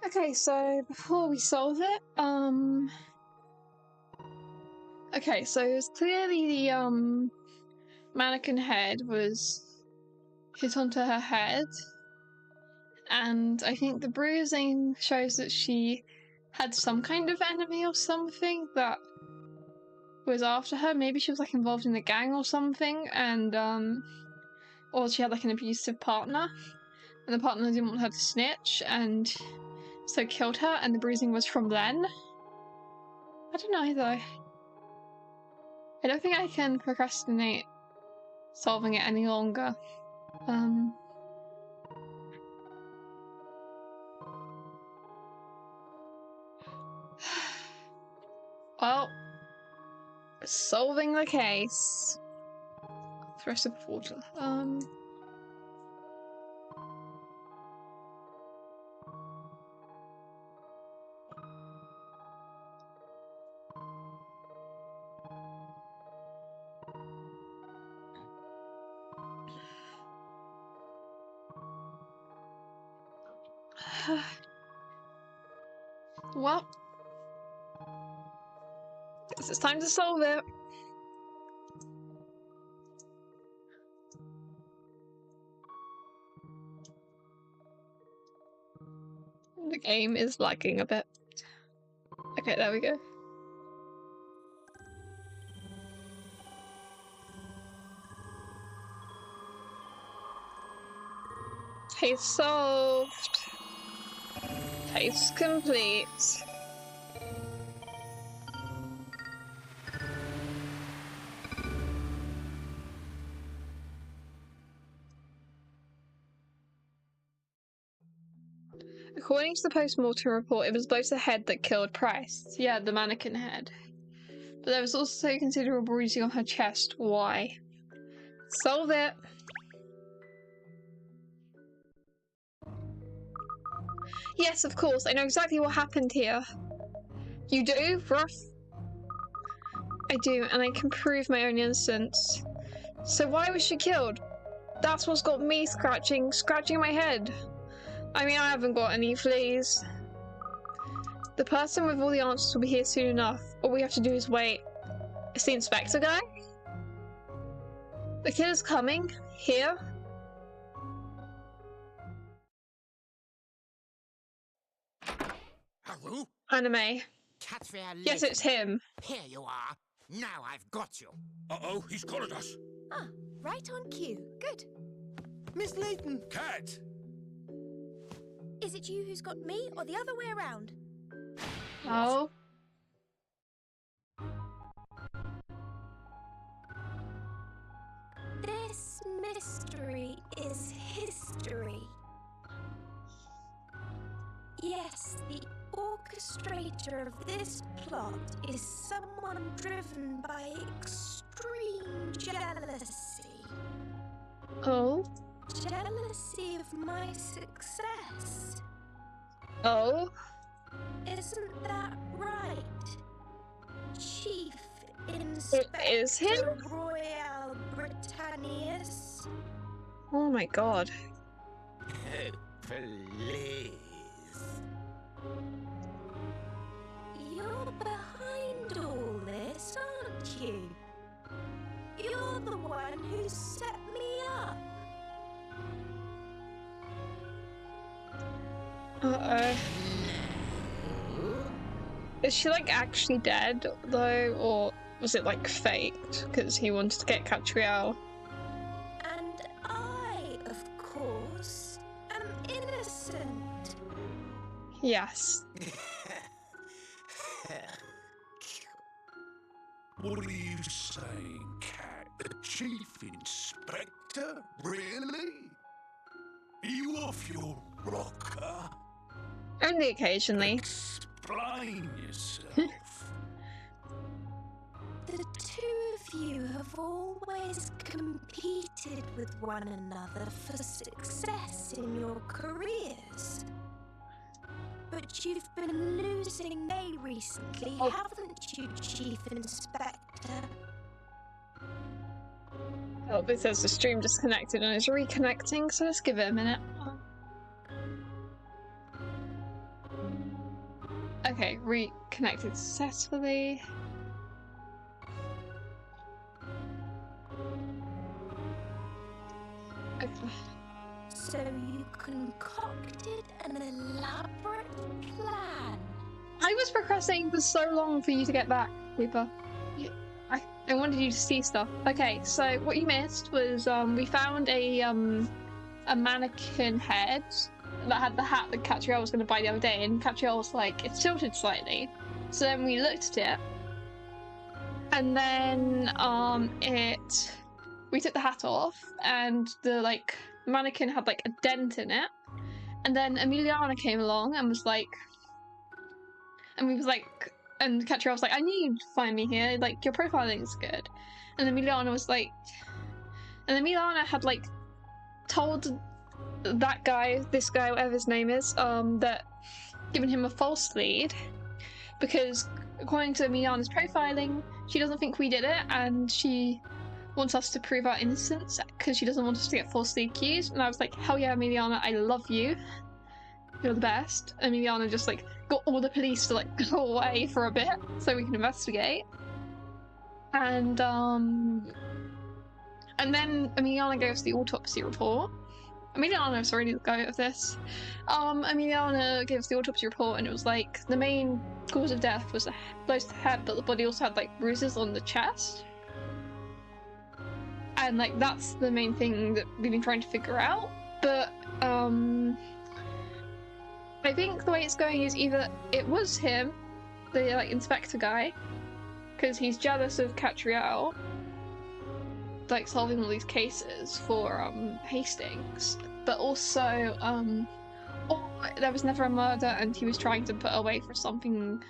Okay, so before we solve it, okay, so it's clearly the, mannequin head was hit onto her head, and I think the bruising shows that she had some kind of enemy or something that was after her. Maybe she was, like, involved in the gang or something, and, or she had, like, an abusive partner, and the partner didn't want her to snitch, and so killed her, and the bruising was from then. I don't know, though. I don't think I can procrastinate solving it any longer. Well, solving the case. Throw a sip of water. Well, guess it's time to solve it. The game is lagging a bit. Okay, there we go. Case solved. Case complete. According to the post-mortem report, it was both the head that killed Price. Yeah, the mannequin head. But there was also considerable bruising on her chest. Why? Solve it! Yes, of course, I know exactly what happened here. You do, Ruff? I do, and I can prove my own innocence. So why was she killed? That's what's got me scratching my head. I mean, I haven't got any fleas. The person with all the answers will be here soon enough. All we have to do is wait. It's the inspector guy? The killer's coming? Here? Hello? Anime. Katrielle. Yes, it's him. Here you are. Now I've got you. Uh-oh, he's calling us. Ah, right on cue. Good. Miss Layton! Cat! Is it you who's got me, or the other way around? Oh. This mystery is history. Yes, the orchestrator of this plot is someone driven by extreme jealousy. Oh. Jealousy of my success. Oh. Isn't that right? Chief It is him? Inspector Royal Britannius. Oh my god. Please. You're behind all this, aren't you? You're the one who set me up. Uh-oh. Is she like actually dead though, or was it like faked because he wanted to get Katrielle? And I, of course, am innocent. Yes. What are you saying, Cat? The Chief Inspector? Really? Are you off your rocker? Only occasionally. Explain yourself. The two of you have always competed with one another for success in your careers. But you've been losing way recently, haven't you, Chief Inspector? Oh, it says the stream disconnected and it's reconnecting, so let's give it a minute. Okay, reconnected successfully. Okay. So you concocted an elaborate plan. I was procrastinating for so long for you to get back, Reaper. I wanted you to see stuff. Okay, so what you missed was we found a mannequin head that had the hat that Katrielle was going to buy the other day, and Katrielle was like, it's tilted slightly. So then we looked at it, and then we took the hat off, and the like mannequin had like a dent in it, and then Emiliana came along and was like, and Katrielle was like, I knew you'd find me here, like your profiling is good. And then Emiliana was like, and then Emiliana had like told that guy, this guy, whatever his name is, that given him a false lead, because according to Emiliana's profiling, she doesn't think we did it, and she wants us to prove our innocence because she doesn't want us to get falsely accused. And I was like, hell yeah, Emiliana, I love you. you're the best. Emiliana just like got all the police to like go away for a bit so we can investigate. And then Emiliana gave us the autopsy report. Emiliana, sorry to go of this. Emiliana gave us the autopsy report, and it was like the main cause of death was blows to the head, but the body also had like bruises on the chest. And like that's the main thing that we've been trying to figure out. But I think the way it's going is either it was him, the like inspector guy, because he's jealous of Katrielle, like solving all these cases for Hastings, but also or there was never a murder and he was trying to put away for something.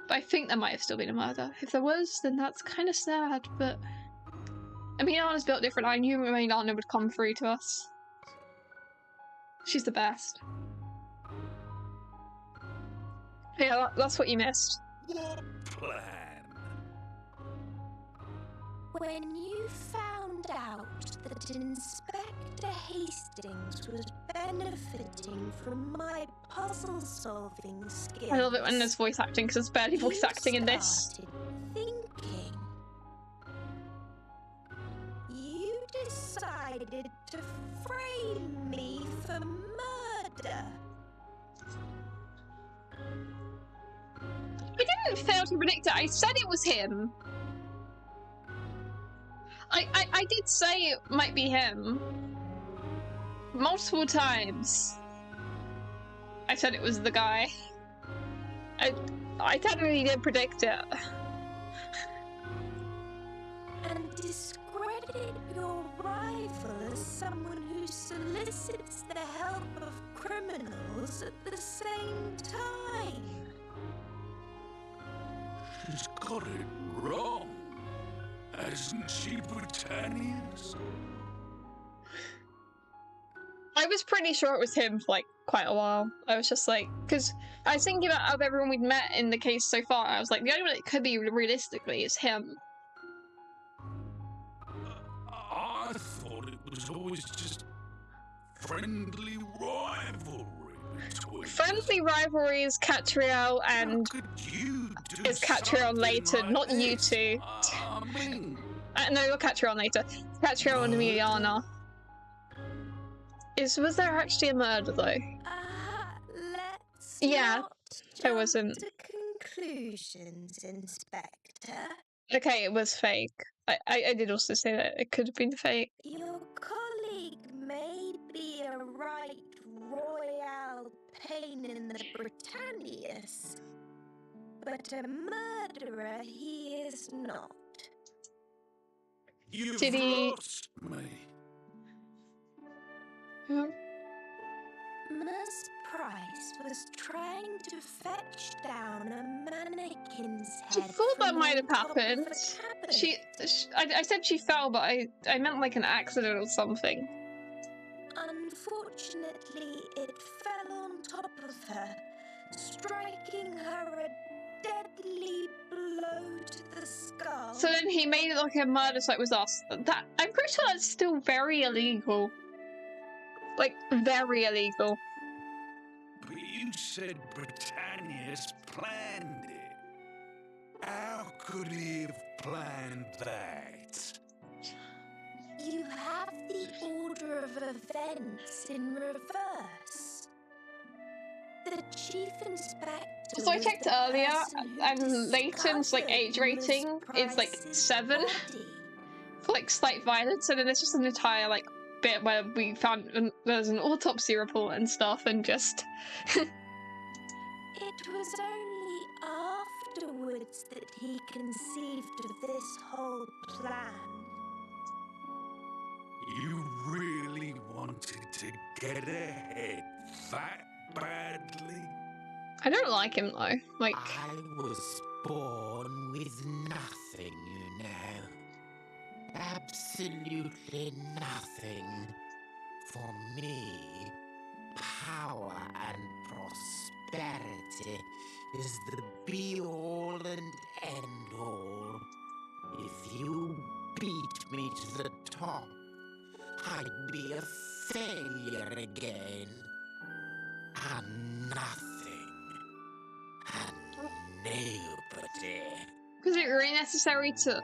But I think there might have still been a murder. If there was, then that's kind of sad. But Emiliana's built different. I knew Emiliana would come through to us. She's the best. Yeah, that's what you missed. What plan? When you found out that Inspector Hastings was benefiting from my puzzle-solving skills, I love it when there's voice acting, because there's barely voice acting in this. started thinking. You decided to frame me for murder. I didn't fail to predict it. I said it was him. I did say it might be him. Multiple times. I said it was the guy. I technically did predict it. And discredit your rival as someone who solicits the help of criminals at the same time. She's got it wrong. Hasn't she, Britannia's? I was pretty sure it was him for like quite a while. I was just like, because I was thinking about out of everyone we'd met in the case so far, I was like, the only one it could be realistically is him. I thought it was always just friendly rivalry between us. Friendly rivalry is Katrielle and How could you do it's Katrielle and something Layton, like not you this? two. I mean, No, you're Katrielle and Layton. Katrielle and Emiliana. Was there actually a murder though? Let's Yeah, not there jump wasn't. to conclusions, Inspector. Okay, it was fake. I did also say that it could have been fake. Your colleague may be a right royal pain in the Britannias, but a murderer he is not. you've Did he- lost me. Yeah. Miss Price was trying to fetch down a mannequin's She head. thought that from might on have top of a happened. cabinet. I said she fell, but I meant like an accident or something. Unfortunately, it fell on top of her, striking her a deadly blow to the skull. So then he made it like a murder, so it was us. I'm pretty sure that's still very illegal. Like, very illegal. But you said Britannia's planned it. How could he have planned that? You have the order of events in reverse. The chief inspector. So I was checked the earlier, person who and Layton's like discovered age rating is like Miss 7 Price's for like slight violence, and then there's just an entire like bit where we found there's an autopsy report and stuff, and just It was only afterwards that he conceived of this whole plan. You really wanted to get ahead that badly? I don't like him though. Like, I was born with nothing, you know. Absolutely nothing. For me, power and prosperity is the be-all and end-all. If you beat me to the top, I'd be a failure again. a nothing. A nobody. Was it really necessary to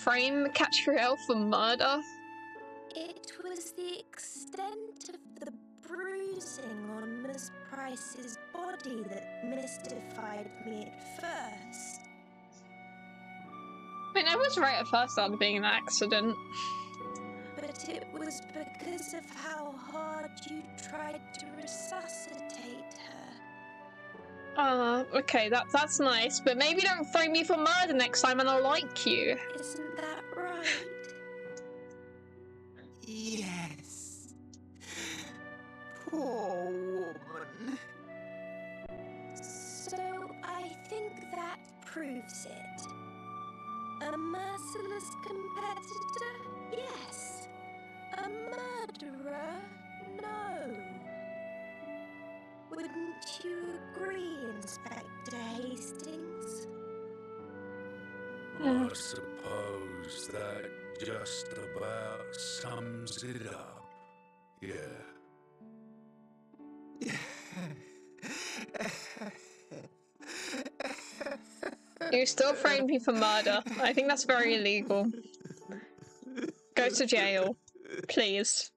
frame Katrielle for murder? It was the extent of the bruising on Miss Price's body that mystified me at first. I mean, I was right at first about it being an accident. But it was because of how hard you tried to resuscitate her. Okay, that's nice, but maybe don't frame me for murder next time and I'll like you. Isn't that right? Yes. Poor woman. So I think that proves it. A merciless competitor? Yes. A murderer? No. Wouldn't you agree, Inspector Hastings? I suppose that just about sums it up. Yeah. You still framed me for murder. I think that's very illegal. Go to jail. Please.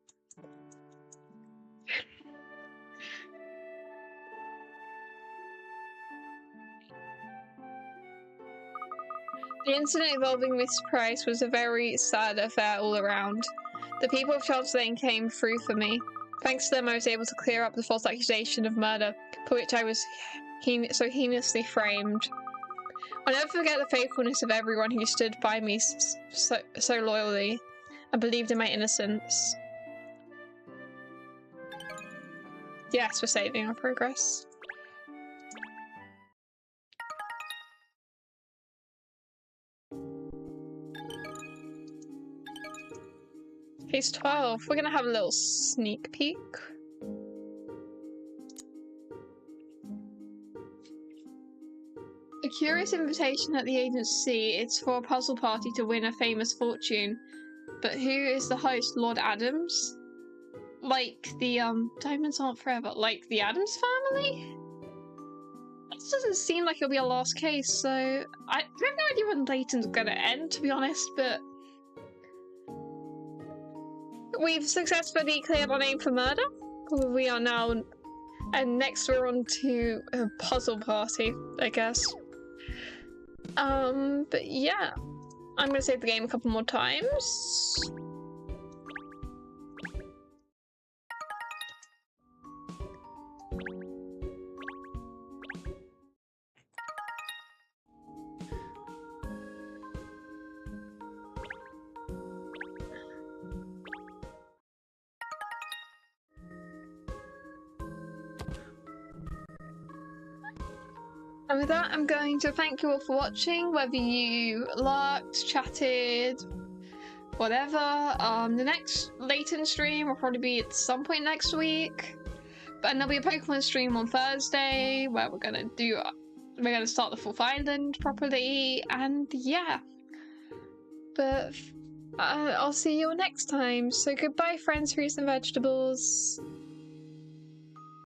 The incident involving Miss Price was a very sad affair all around. The people of Charles Lane came through for me. Thanks to them, I was able to clear up the false accusation of murder, for which I was so heinously framed. I'll never forget the faithfulness of everyone who stood by me so loyally and believed in my innocence. Yes, we're saving our progress. Case 12. We're gonna have a little sneak peek. A curious invitation at the agency. It's for a puzzle party to win a famous fortune. But who is the host? Lord Adams? Like the, Diamonds Aren't Forever. Like the Adams family? This doesn't seem like it'll be a last case, so I have no idea when Layton's gonna end, to be honest, but we've successfully cleared our name for murder. We are now, and next we're on to a puzzle party, I guess. But yeah, I'm gonna save the game a couple more times. And with that, I'm going to thank you all for watching, whether you lurked, chatted, whatever. The next Layton stream will probably be at some point next week. And there'll be a Pokemon stream on Thursday, where we're gonna start the Fourth Island properly, and yeah. But I'll see you all next time. So goodbye, friends, fruits and vegetables.